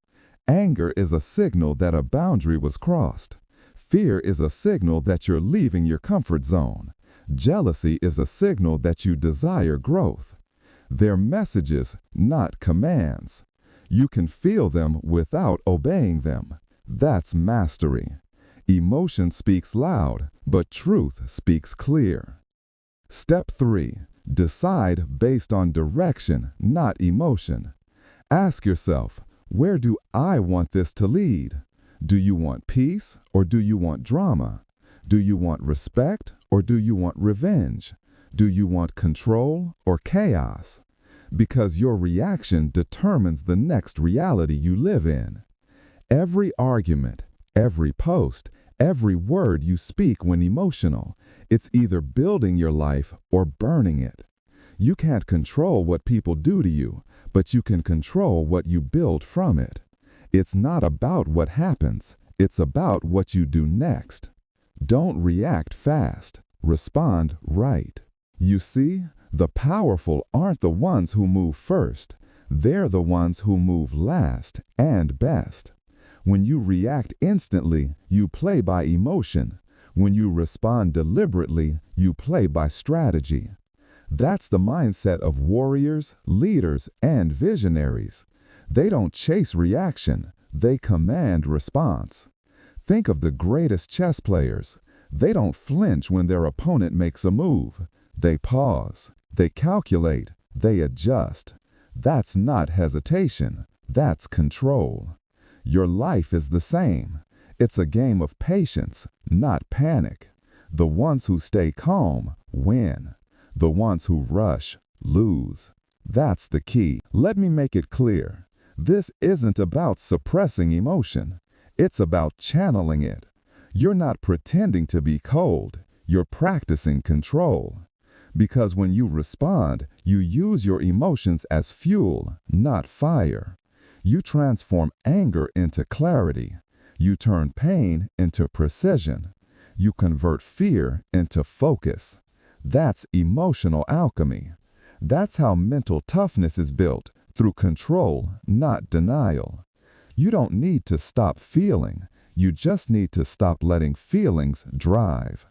Anger is a signal that a boundary was crossed. Fear is a signal that you're leaving your comfort zone. Jealousy is a signal that you desire growth. They're messages, not commands. You can feel them without obeying them. That's mastery. Emotion speaks loud, but truth speaks clear. Step 3. Decide based on direction, not emotion. Ask yourself, where do I want this to lead? Do you want peace or do you want drama? Do you want respect or do you want revenge? Do you want control or chaos? Because your reaction determines the next reality you live in. Every argument, every post, every word you speak when emotional, it's either building your life or burning it. You can't control what people do to you, but you can control what you build from it. It's not about what happens, it's about what you do next. Don't react fast, respond right. You see, the powerful aren't the ones who move first, they're the ones who move last and best. When you react instantly, you play by emotion. When you respond deliberately, you play by strategy. That's the mindset of warriors, leaders, and visionaries. They don't chase reaction, they command response. Think of the greatest chess players. They don't flinch when their opponent makes a move. They pause, they calculate, they adjust. That's not hesitation, that's control. Your life is the same. It's a game of patience, not panic. The ones who stay calm win. The ones who rush lose. That's the key. Let me make it clear. This isn't about suppressing emotion. It's about channeling it. You're not pretending to be cold, you're practicing control. Because when you respond, you use your emotions as fuel, not fire. You transform anger into clarity. You turn pain into precision. You convert fear into focus. That's emotional alchemy. That's how mental toughness is built, through control, not denial. You don't need to stop feeling. You just need to stop letting feelings drive.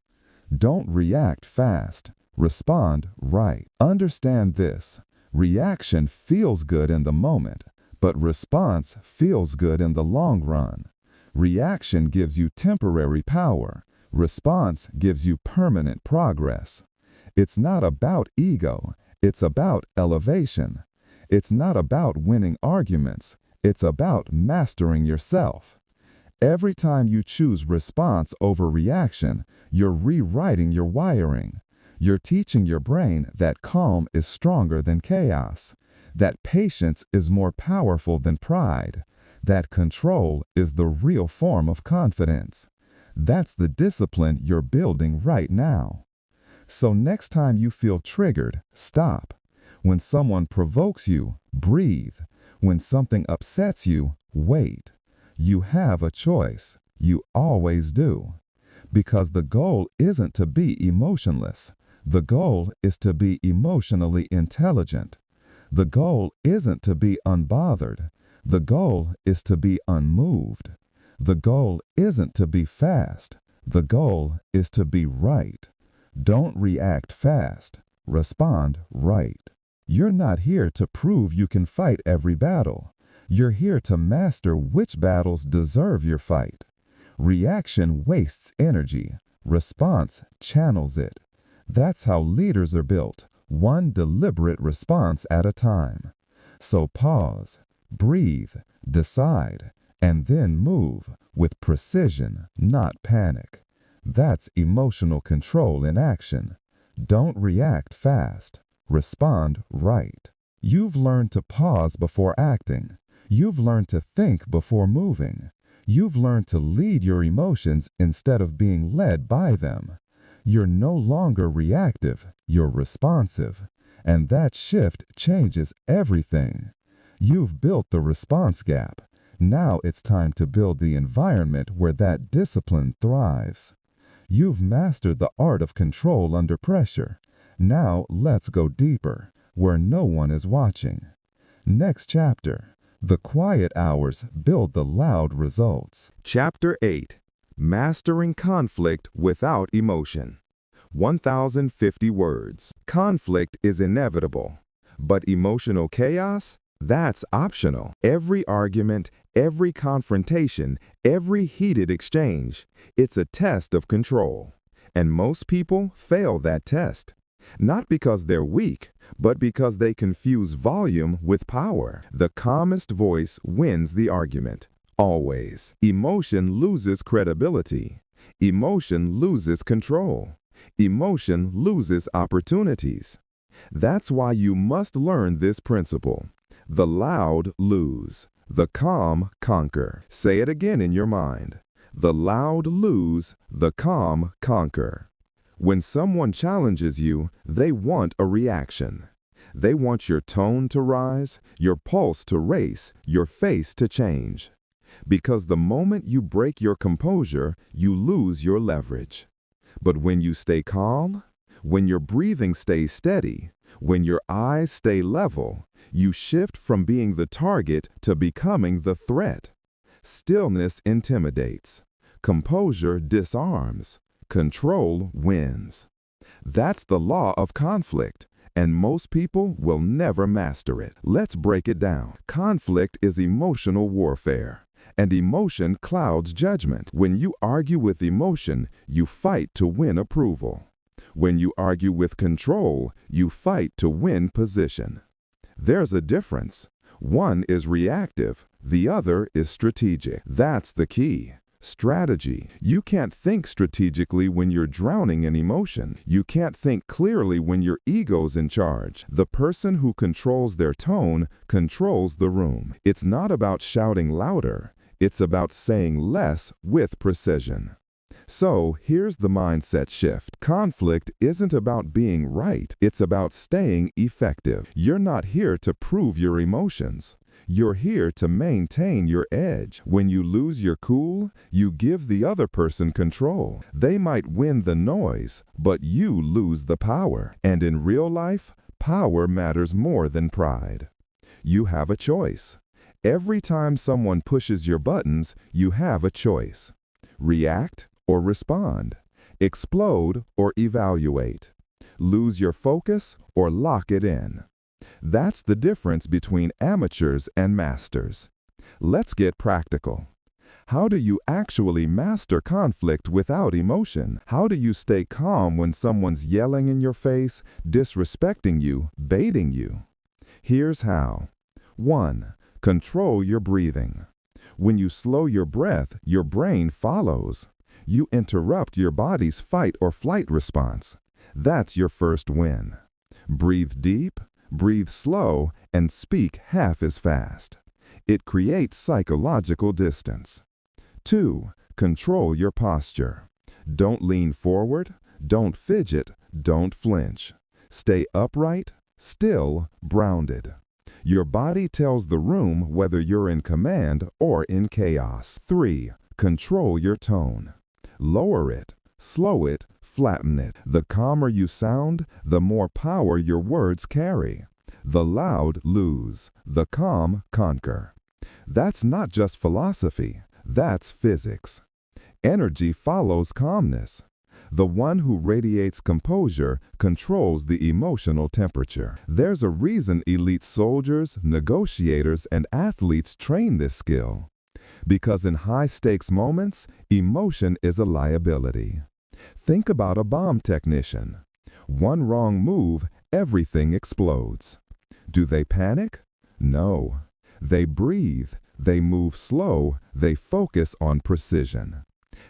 Don't react fast. Respond right. Understand this. Reaction feels good in the moment, but response feels good in the long run. Reaction gives you temporary power. Response gives you permanent progress. It's not about ego. It's about elevation. It's not about winning arguments. It's about mastering yourself. Every time you choose response over reaction, you're rewriting your wiring. You're teaching your brain that calm is stronger than chaos, that patience is more powerful than pride, that control is the real form of confidence. That's the discipline you're building right now. So next time you feel triggered, stop. When someone provokes you, breathe. When something upsets you, wait. You have a choice. You always do. Because the goal isn't to be emotionless. The goal is to be emotionally intelligent. The goal isn't to be unbothered. The goal is to be unmoved. The goal isn't to be fast. The goal is to be right. Don't react fast. Respond right. You're not here to prove you can fight every battle. You're here to master which battles deserve your fight. Reaction wastes energy. Response channels it. That's how leaders are built, one deliberate response at a time. So pause, breathe, decide, and then move with precision, not panic. That's emotional control in action. Don't react fast. Respond right. You've learned to pause before acting. You've learned to think before moving. You've learned to lead your emotions instead of being led by them. You're no longer reactive, you're responsive. And that shift changes everything. You've built the response gap. Now it's time to build the environment where that discipline thrives. You've mastered the art of control under pressure. Now let's go deeper, where no one is watching. Next chapter. The quiet hours build the loud results. Chapter 8. Mastering Conflict Without Emotion. 1,050 words. Conflict is inevitable, but emotional chaos? That's optional. Every argument, every confrontation, every heated exchange, it's a test of control. And most people fail that test. Not because they're weak, but because they confuse volume with power. The calmest voice wins the argument. Always. Emotion loses credibility. Emotion loses control. Emotion loses opportunities. That's why you must learn this principle. The loud lose. The calm conquer. Say it again in your mind. The loud lose. The calm conquer. When someone challenges you, they want a reaction. They want your tone to rise, your pulse to race, your face to change. Because the moment you break your composure, you lose your leverage. But when you stay calm, when your breathing stays steady, when your eyes stay level, you shift from being the target to becoming the threat. Stillness intimidates. Composure disarms. Control wins. That's the law of conflict, and most people will never master it. Let's break it down. Conflict is emotional warfare, and emotion clouds judgment. When you argue with emotion, you fight to win approval. When you argue with control, you fight to win position. There's a difference. One is reactive, the other is strategic. That's the key. Strategy. You can't think strategically when you're drowning in emotion. You can't think clearly when your ego's in charge. The person who controls their tone controls the room. It's not about shouting louder. It's about saying less with precision. So here's the mindset shift. Conflict isn't about being right. It's about staying effective. You're not here to prove your emotions. You're here to maintain your edge. When you lose your cool, you give the other person control. They might win the noise, but you lose the power. And in real life, power matters more than pride. You have a choice. Every time someone pushes your buttons, you have a choice. React or respond. Explode or evaluate. Lose your focus or lock it in. That's the difference between amateurs and masters. Let's get practical. How do you actually master conflict without emotion? How do you stay calm when someone's yelling in your face, disrespecting you, baiting you? Here's how. 1. Control your breathing. When you slow your breath, your brain follows. You interrupt your body's fight or flight response. That's your first win. Breathe deep, breathe slow, and speak half as fast. It creates psychological distance. 2. Control your posture. Don't lean forward, don't fidget, don't flinch. Stay upright, still, grounded. Your body tells the room whether you're in command or in chaos. 3. Control your tone. Lower it, slow it, flatten it. The calmer you sound, the more power your words carry. The loud lose, the calm conquer. That's not just philosophy, that's physics. Energy follows calmness. The one who radiates composure controls the emotional temperature. There's a reason elite soldiers, negotiators, and athletes train this skill. Because in high-stakes moments, emotion is a liability. Think about a bomb technician. One wrong move, everything explodes. Do they panic? No. They breathe, they move slow, they focus on precision.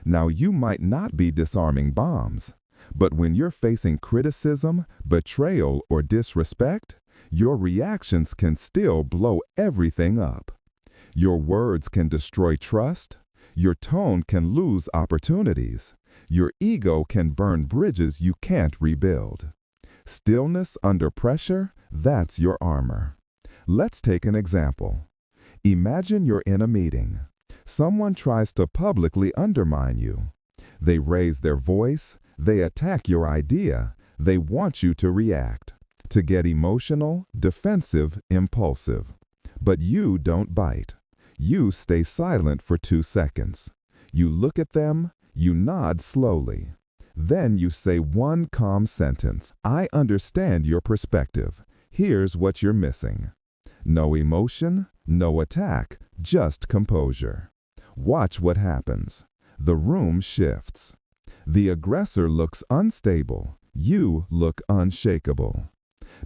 Now, you might not be disarming bombs, but when you're facing criticism, betrayal, or disrespect, your reactions can still blow everything up. Your words can destroy trust, your tone can lose opportunities, your ego can burn bridges you can't rebuild. Stillness under pressure, that's your armor. Let's take an example. Imagine you're in a meeting. Someone tries to publicly undermine you. They raise their voice, they attack your idea, they want you to react, to get emotional, defensive, impulsive. But you don't bite. You stay silent for 2 seconds. You look at them, you nod slowly. Then you say one calm sentence. I understand your perspective. Here's what you're missing. No emotion, no attack, just composure. Watch what happens. The room shifts. The aggressor looks unstable. You look unshakable.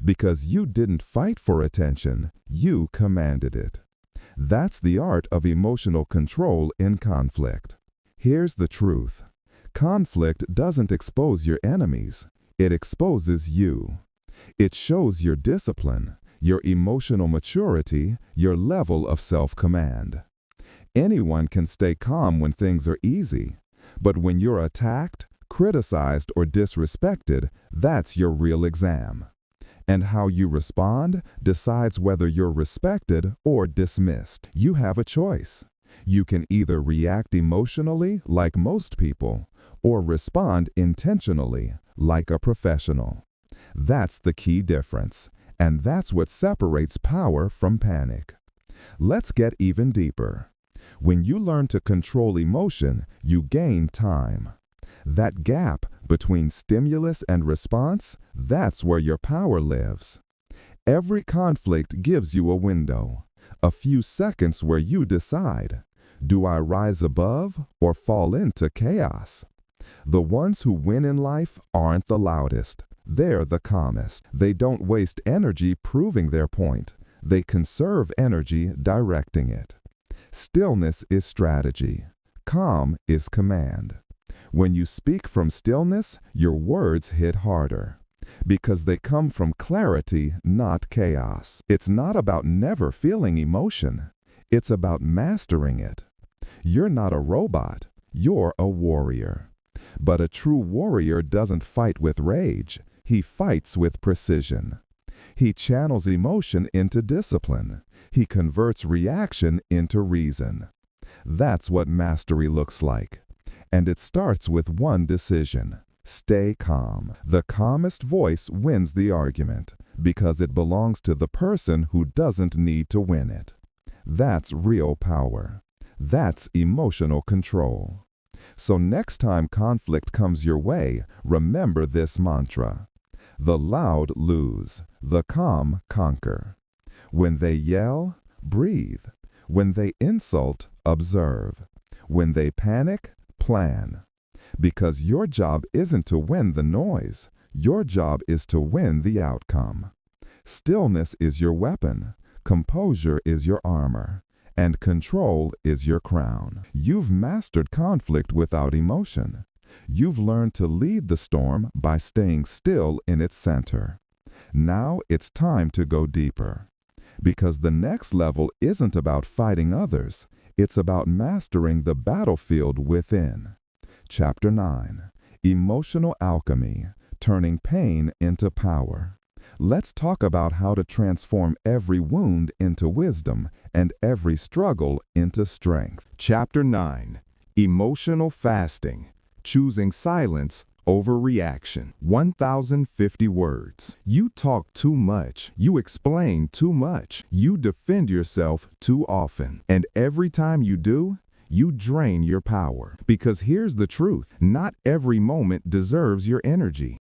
Because you didn't fight for attention, you commanded it. That's the art of emotional control in conflict. Here's the truth. Conflict doesn't expose your enemies. It exposes you. It shows your discipline, your emotional maturity, your level of self-command. Anyone can stay calm when things are easy, but when you're attacked, criticized, or disrespected, that's your real exam. And how you respond decides whether you're respected or dismissed. You have a choice. You can either react emotionally, like most people, or respond intentionally, like a professional. That's the key difference, and that's what separates power from panic. Let's get even deeper. When you learn to control emotion, you gain time. That gap between stimulus and response, that's where your power lives. Every conflict gives you a window, a few seconds where you decide, do I rise above or fall into chaos? The ones who win in life aren't the loudest, they're the calmest. They don't waste energy proving their point, they conserve energy directing it. Stillness is strategy, calm is command. When you speak from stillness, your words hit harder, because they come from clarity, not chaos. It's not about never feeling emotion. It's about mastering it. You're not a robot. You're a warrior. But a true warrior doesn't fight with rage. He fights with precision. He channels emotion into discipline. He converts reaction into reason. That's what mastery looks like. And it starts with one decision. Stay calm. The calmest voice wins the argument because it belongs to the person who doesn't need to win it. That's real power. That's emotional control. So next time conflict comes your way, remember this mantra. The loud lose, the calm conquer. When they yell, breathe. When they insult, observe. When they panic, plan. Because your job isn't to win the noise. Your job is to win the outcome. Stillness is your weapon. Composure is your armor. And control is your crown. You've mastered conflict without emotion. You've learned to lead the storm by staying still in its center. Now it's time to go deeper. Because the next level isn't about fighting others. It's about mastering the battlefield within. Chapter 9. Emotional Alchemy, Turning Pain into Power. Let's talk about how to transform every wound into wisdom and every struggle into strength. Chapter 9. Emotional Fasting, Choosing Silence over Reaction. 1,050 words. You talk too much. You explain too much. You defend yourself too often. And every time you do, you drain your power. Because here's the truth. Not every moment deserves your energy.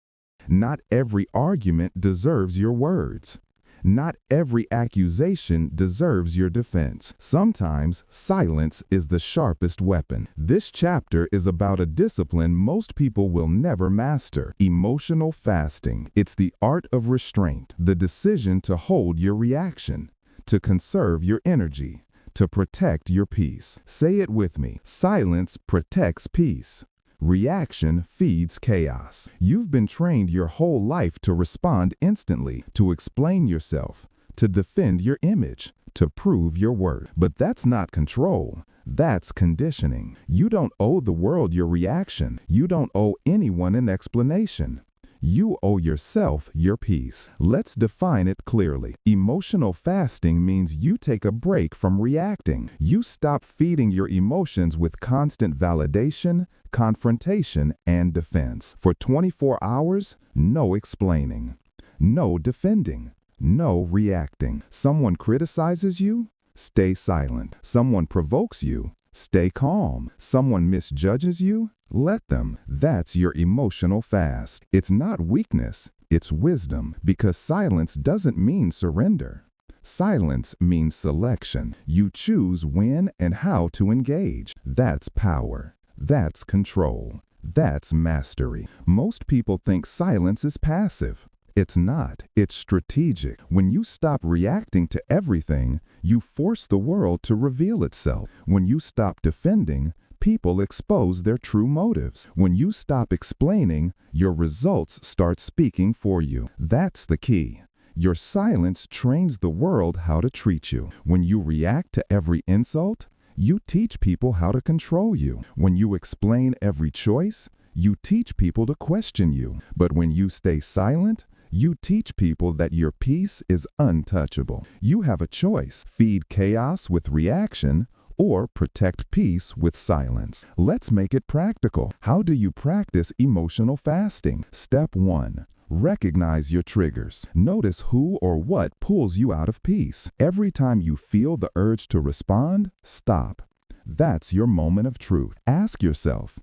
Not every argument deserves your words. Not every accusation deserves your defense. Sometimes silence is the sharpest weapon. This chapter is about a discipline most people will never master: emotional fasting. It's the art of restraint, the decision to hold your reaction, to conserve your energy, to protect your peace. Say it with me. Silence protects peace. Reaction feeds chaos. You've been trained your whole life to respond instantly, to explain yourself, to defend your image, to prove your worth. But that's not control. That's conditioning. You don't owe the world your reaction. You don't owe anyone an explanation. You owe yourself your peace. Let's define it clearly. Emotional fasting means you take a break from reacting. You stop feeding your emotions with constant validation, confrontation, and defense. For 24 hours, no explaining, no defending, no reacting. Someone criticizes you? Stay silent. Someone provokes you? Stay calm. Someone misjudges you? Let them. That's your emotional fast. It's not weakness, it's wisdom, because silence doesn't mean surrender. Silence means selection. You choose when and how to engage. That's power. That's control. That's mastery. Most people think silence is passive. It's not. It's strategic. When you stop reacting to everything, you force the world to reveal itself. When you stop defending, people expose their true motives. When you stop explaining, your results start speaking for you. That's the key. Your silence trains the world how to treat you. When you react to every insult, you teach people how to control you. When you explain every choice, you teach people to question you. But when you stay silent, you teach people that your peace is untouchable. You have a choice: feed chaos with reaction, or protect peace with silence. Let's make it practical. How do you practice emotional fasting? Step 1. Recognize your triggers. Notice who or what pulls you out of peace. Every time you feel the urge to respond, stop. That's your moment of truth. Ask yourself,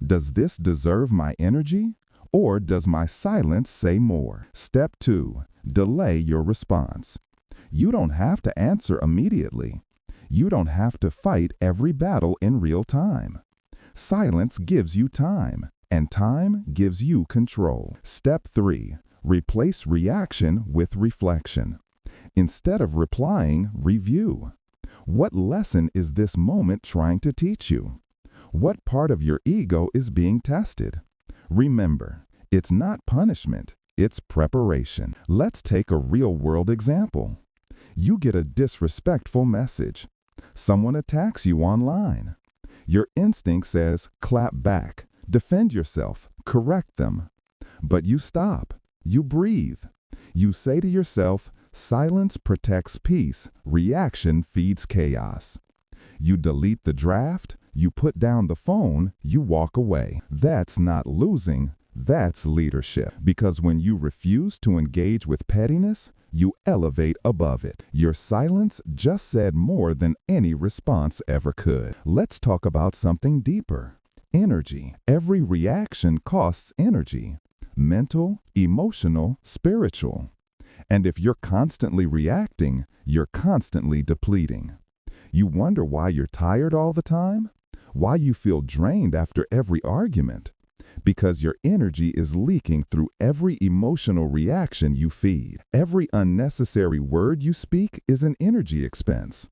does this deserve my energy? Or does my silence say more? Step 2. Delay your response. You don't have to answer immediately. You don't have to fight every battle in real time. Silence gives you time, and time gives you control. Step 3. Replace reaction with reflection. Instead of replying, review. What lesson is this moment trying to teach you? What part of your ego is being tested? Remember, it's not punishment, it's preparation. Let's take a real-world example. You get a disrespectful message. Someone attacks you online. Your instinct says, clap back, defend yourself, correct them. But you stop. You breathe. You say to yourself, silence protects peace, reaction feeds chaos. You delete the draft, you put down the phone, you walk away. That's not losing, that's leadership. Because when you refuse to engage with pettiness, you elevate above it. Your silence just said more than any response ever could. Let's talk about something deeper. Energy. Every reaction costs energy. Mental, emotional, spiritual. And if you're constantly reacting, you're constantly depleting. You wonder why you're tired all the time? Why you feel drained after every argument? Because your energy is leaking through every emotional reaction you feed. Every unnecessary word you speak is an energy expense.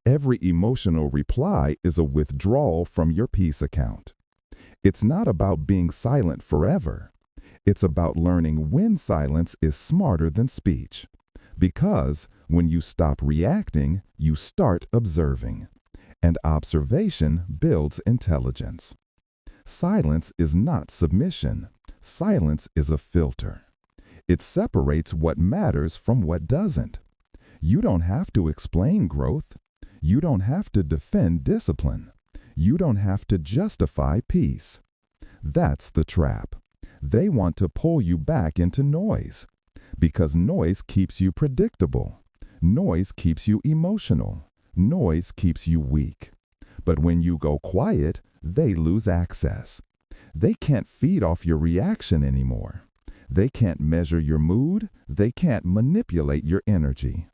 Every emotional reply is a withdrawal from your peace account. It's not about being silent forever. It's about learning when silence is smarter than speech. Because when you stop reacting, you start observing. And observation builds intelligence. Silence is not submission. Silence is a filter. It separates what matters from what doesn't. You don't have to explain growth. You don't have to defend discipline. You don't have to justify peace. That's the trap. They want to pull you back into noise. Because noise keeps you predictable. Noise keeps you emotional. Noise keeps you weak. But when you go quiet, they lose access. They can't feed off your reaction anymore. They can't measure your mood. They can't manipulate your energy.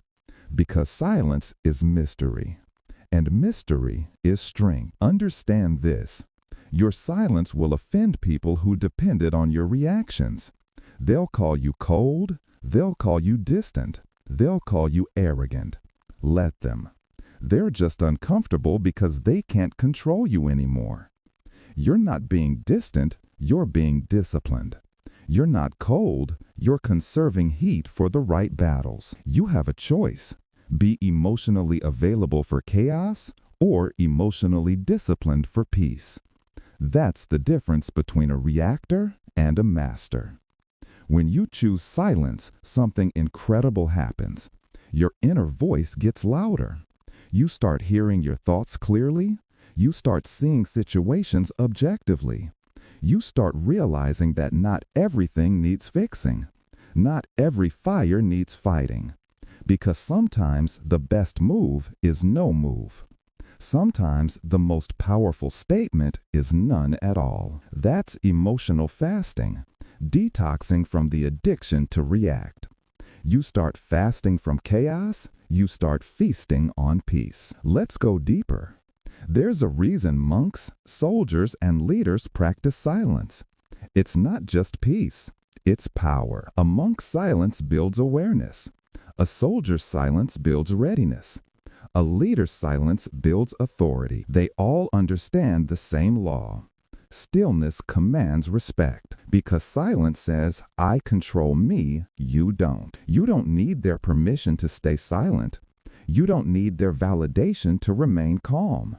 Because silence is mystery. And mystery is strength. Understand this. Your silence will offend people who depended on your reactions. They'll call you cold. They'll call you distant. They'll call you arrogant. Let them. They're just uncomfortable because they can't control you anymore. You're not being distant, you're being disciplined. You're not cold, you're conserving heat for the right battles. You have a choice. Be emotionally available for chaos or emotionally disciplined for peace. That's the difference between a reactor and a master. When you choose silence, something incredible happens. Your inner voice gets louder. You start hearing your thoughts clearly. You start seeing situations objectively. You start realizing that not everything needs fixing. Not every fire needs fighting. Because sometimes the best move is no move. Sometimes the most powerful statement is none at all. That's emotional fasting, detoxing from the addiction to react. You start fasting from chaos, you start feasting on peace. Let's go deeper. There's a reason monks, soldiers, and leaders practice silence. It's not just peace, it's power. A monk's silence builds awareness. A soldier's silence builds readiness. A leader's silence builds authority. They all understand the same law. Stillness commands respect, because silence says, I control me, you don't. You don't need their permission to stay silent. You don't need their validation to remain calm.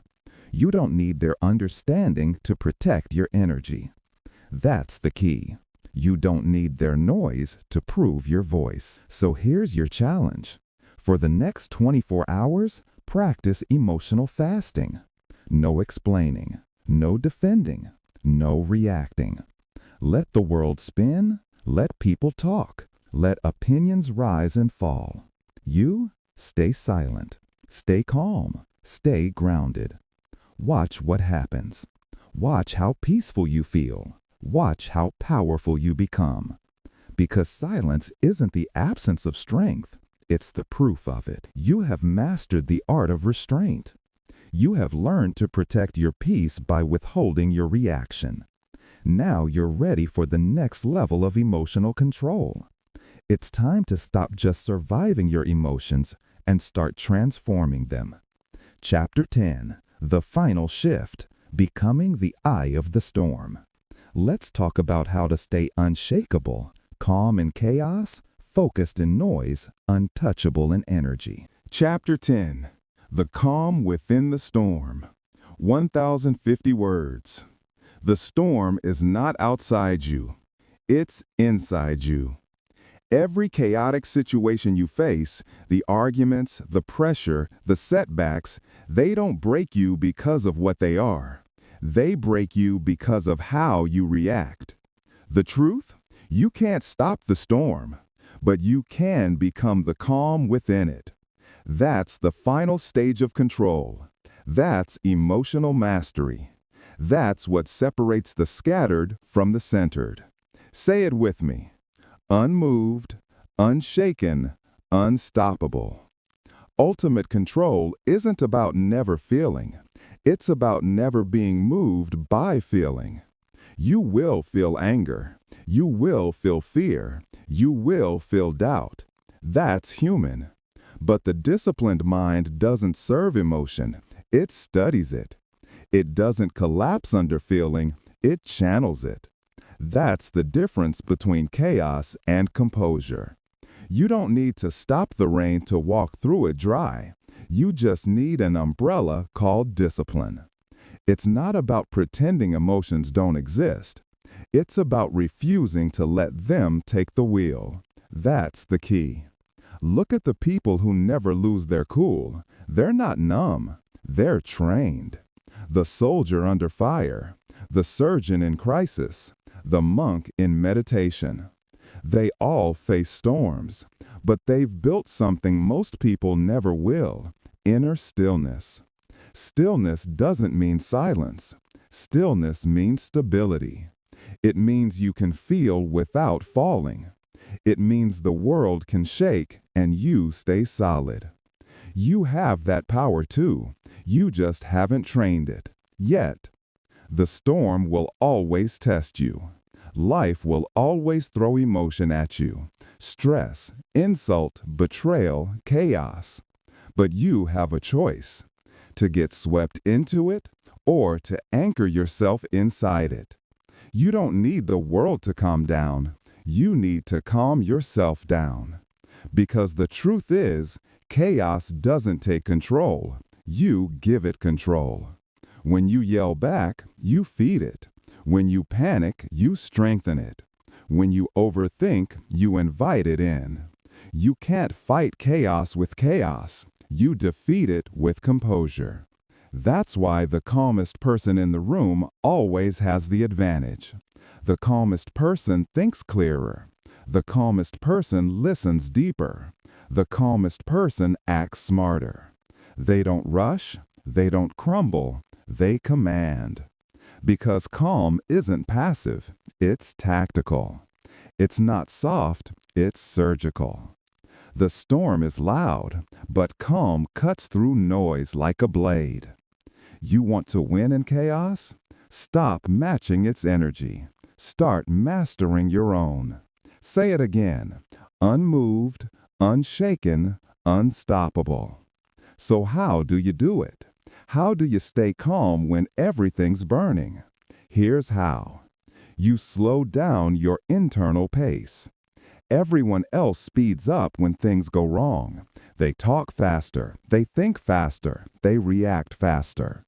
You don't need their understanding to protect your energy. That's the key. You don't need their noise to prove your voice. So here's your challenge. For the next 24 hours, practice emotional fasting. No explaining, no defending. No reacting. Let the world spin. Let people talk. Let opinions rise and fall. You stay silent. Stay calm. Stay grounded. Watch what happens. Watch how peaceful you feel. Watch how powerful you become. Because silence isn't the absence of strength. It's the proof of it. You have mastered the art of restraint. You have learned to protect your peace by withholding your reaction. Now you're ready for the next level of emotional control. It's time to stop just surviving your emotions and start transforming them. Chapter 10, The Final Shift, Becoming the Eye of the Storm. Let's talk about how to stay unshakable, calm in chaos, focused in noise, untouchable in energy. Chapter 10. The Calm Within the Storm. 1,050 words. The storm is not outside you. It's inside you. Every chaotic situation you face, the arguments, the pressure, the setbacks, they don't break you because of what they are. They break you because of how you react. The truth? You can't stop the storm, but you can become the calm within it. That's the final stage of control. That's emotional mastery. That's what separates the scattered from the centered. Say it with me. Unmoved, unshaken, unstoppable. Ultimate control isn't about never feeling. It's about never being moved by feeling. You will feel anger. You will feel fear. You will feel doubt. That's human. But the disciplined mind doesn't serve emotion. It studies it. It doesn't collapse under feeling. It channels it. That's the difference between chaos and composure. You don't need to stop the rain to walk through it dry. You just need an umbrella called discipline. It's not about pretending emotions don't exist. It's about refusing to let them take the wheel. That's the key. Look at the people who never lose their cool. They're not numb. They're trained. The soldier under fire, the surgeon in crisis, the monk in meditation. They all face storms, but they've built something most people never will: inner stillness. Stillness doesn't mean silence. Stillness means stability. It means you can feel without falling. It means the world can shake and you stay solid. You have that power too. You just haven't trained it yet. The storm will always test you. Life will always throw emotion at you. Stress, insult, betrayal, chaos. But you have a choice: to get swept into it or to anchor yourself inside it. You don't need the world to calm down. You need to calm yourself down. Because the truth is, chaos doesn't take control. You give it control. When you yell back, you feed it. When you panic, you strengthen it. When you overthink, you invite it in. You can't fight chaos with chaos. You defeat it with composure. That's why the calmest person in the room always has the advantage. The calmest person thinks clearer. The calmest person listens deeper. The calmest person acts smarter. They don't rush. They don't crumble. They command. Because calm isn't passive. It's tactical. It's not soft. It's surgical. The storm is loud, but calm cuts through noise like a blade. You want to win in chaos? Stop matching its energy. Start mastering your own. Say it again: unmoved, unshaken, unstoppable. So how do you do it? How do you stay calm when everything's burning? Here's how. You slow down your internal pace. Everyone else speeds up when things go wrong. They talk faster, they think faster, they react faster.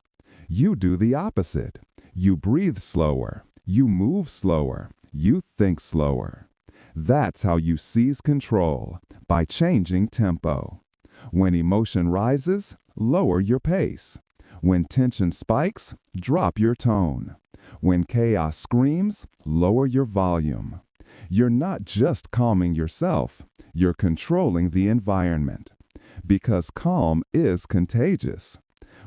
You do the opposite. You breathe slower, you move slower, you think slower. That's how you seize control, by changing tempo. When emotion rises, lower your pace. When tension spikes, drop your tone. When chaos screams, lower your volume. You're not just calming yourself, you're controlling the environment. Because calm is contagious.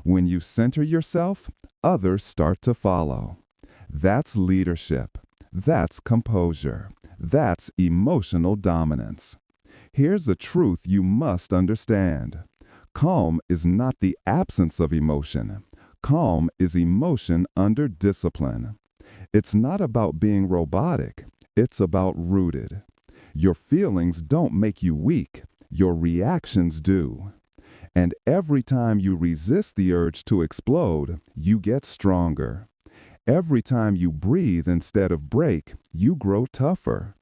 When you center yourself, others start to follow. That's leadership. That's composure. That's emotional dominance. Here's a truth you must understand. Calm is not the absence of emotion. Calm is emotion under discipline. It's not about being robotic. It's about rooted. Your feelings don't make you weak. Your reactions do. And every time you resist the urge to explode, you get stronger. Every time you breathe instead of break, you grow tougher.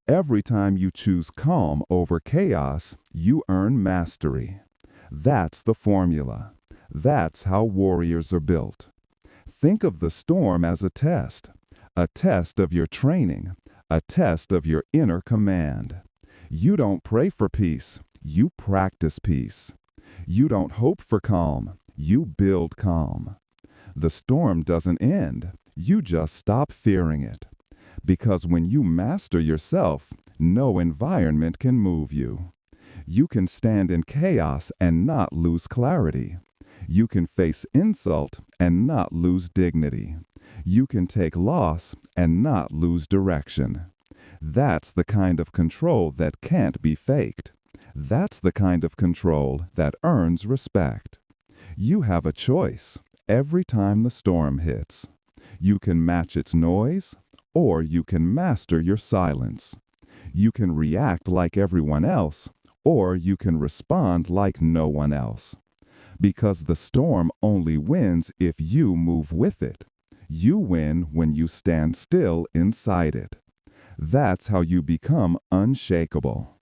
Every time you choose calm over chaos, you earn mastery. That's the formula. That's how warriors are built. Think of the storm as a test of your training, a test of your inner command. You don't pray for peace, you practice peace. You don't hope for calm, you build calm. The storm doesn't end, you just stop fearing it. Because when you master yourself, no environment can move you. You can stand in chaos and not lose clarity. You can face insult and not lose dignity. You can take loss and not lose direction. That's the kind of control that can't be faked. That's the kind of control that earns respect. You have a choice every time the storm hits. You can match its noise, or you can master your silence. You can react like everyone else, or you can respond like no one else. Because the storm only wins if you move with it. You win when you stand still inside it. That's how you become unshakable.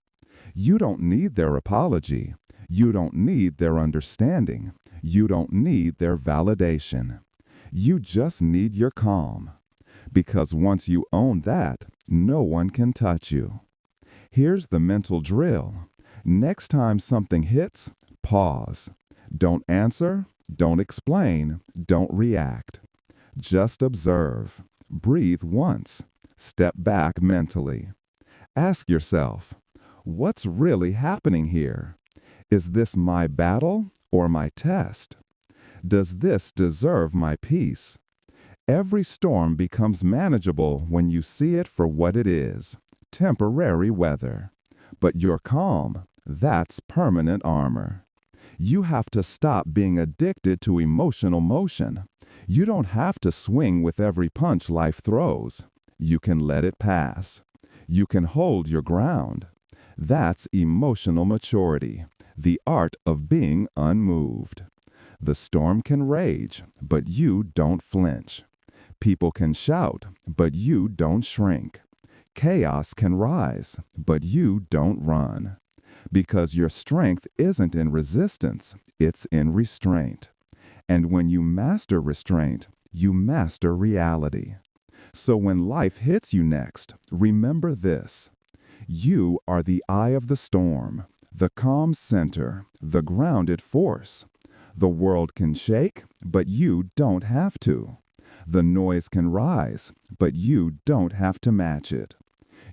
You don't need their apology. You don't need their understanding. You don't need their validation. You just need your calm. Because once you own that, no one can touch you. Here's the mental drill. Next time something hits, pause. Don't answer, don't explain, don't react. Just observe. Breathe once. Step back mentally. Ask yourself, what's really happening here? Is this my battle or my test? Does this deserve my peace? Every storm becomes manageable when you see it for what it is, temporary weather. But your calm, that's permanent armor. You have to stop being addicted to emotional motion. You don't have to swing with every punch life throws. You can let it pass. You can hold your ground. That's emotional maturity, the art of being unmoved. The storm can rage, but you don't flinch. People can shout, but you don't shrink. Chaos can rise, but you don't run. Because your strength isn't in resistance, it's in restraint. And when you master restraint, you master reality. So when life hits you next, remember this. You are the eye of the storm, the calm center, the grounded force. The world can shake, but you don't have to. The noise can rise, but you don't have to match it.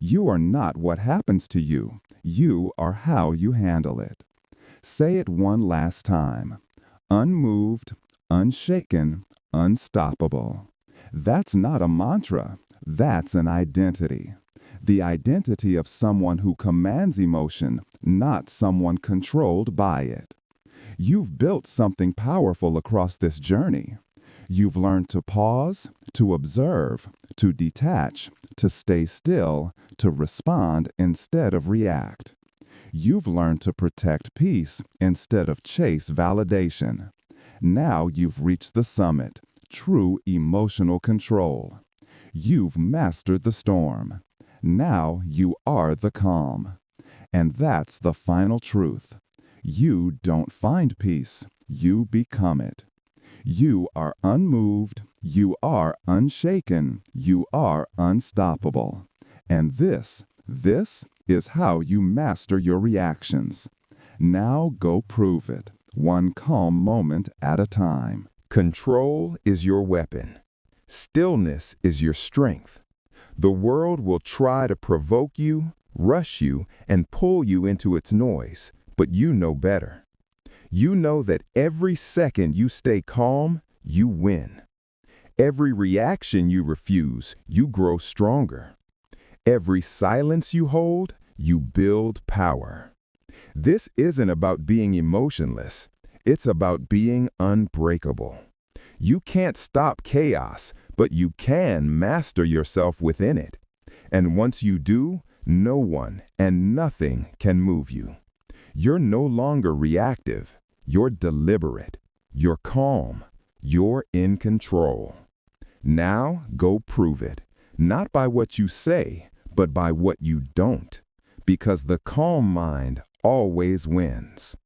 You are not what happens to you. You are how you handle it. Say it one last time. Unmoved, unshaken, unstoppable. That's not a mantra. That's an identity. The identity of someone who commands emotion, not someone controlled by it. You've built something powerful across this journey. You've learned to pause, to observe, to detach, to stay still, to respond instead of react. You've learned to protect peace instead of chase validation. Now you've reached the summit, true emotional control. You've mastered the storm. Now you are the calm. And that's the final truth. You don't find peace, you become it. You are unmoved, you are unshaken, you are unstoppable. And this is how you master your reactions. Now go prove it, one calm moment at a time. Control is your weapon. Stillness is your strength. The world will try to provoke you, rush you, and pull you into its noise, but you know better. You know that every second you stay calm, you win. Every reaction you refuse, you grow stronger. Every silence you hold, you build power. This isn't about being emotionless. It's about being unbreakable. You can't stop chaos, but you can master yourself within it. And once you do, no one and nothing can move you. You're no longer reactive. You're deliberate. You're calm. You're in control. Now go prove it, not by what you say, but by what you don't. Because the calm mind always wins.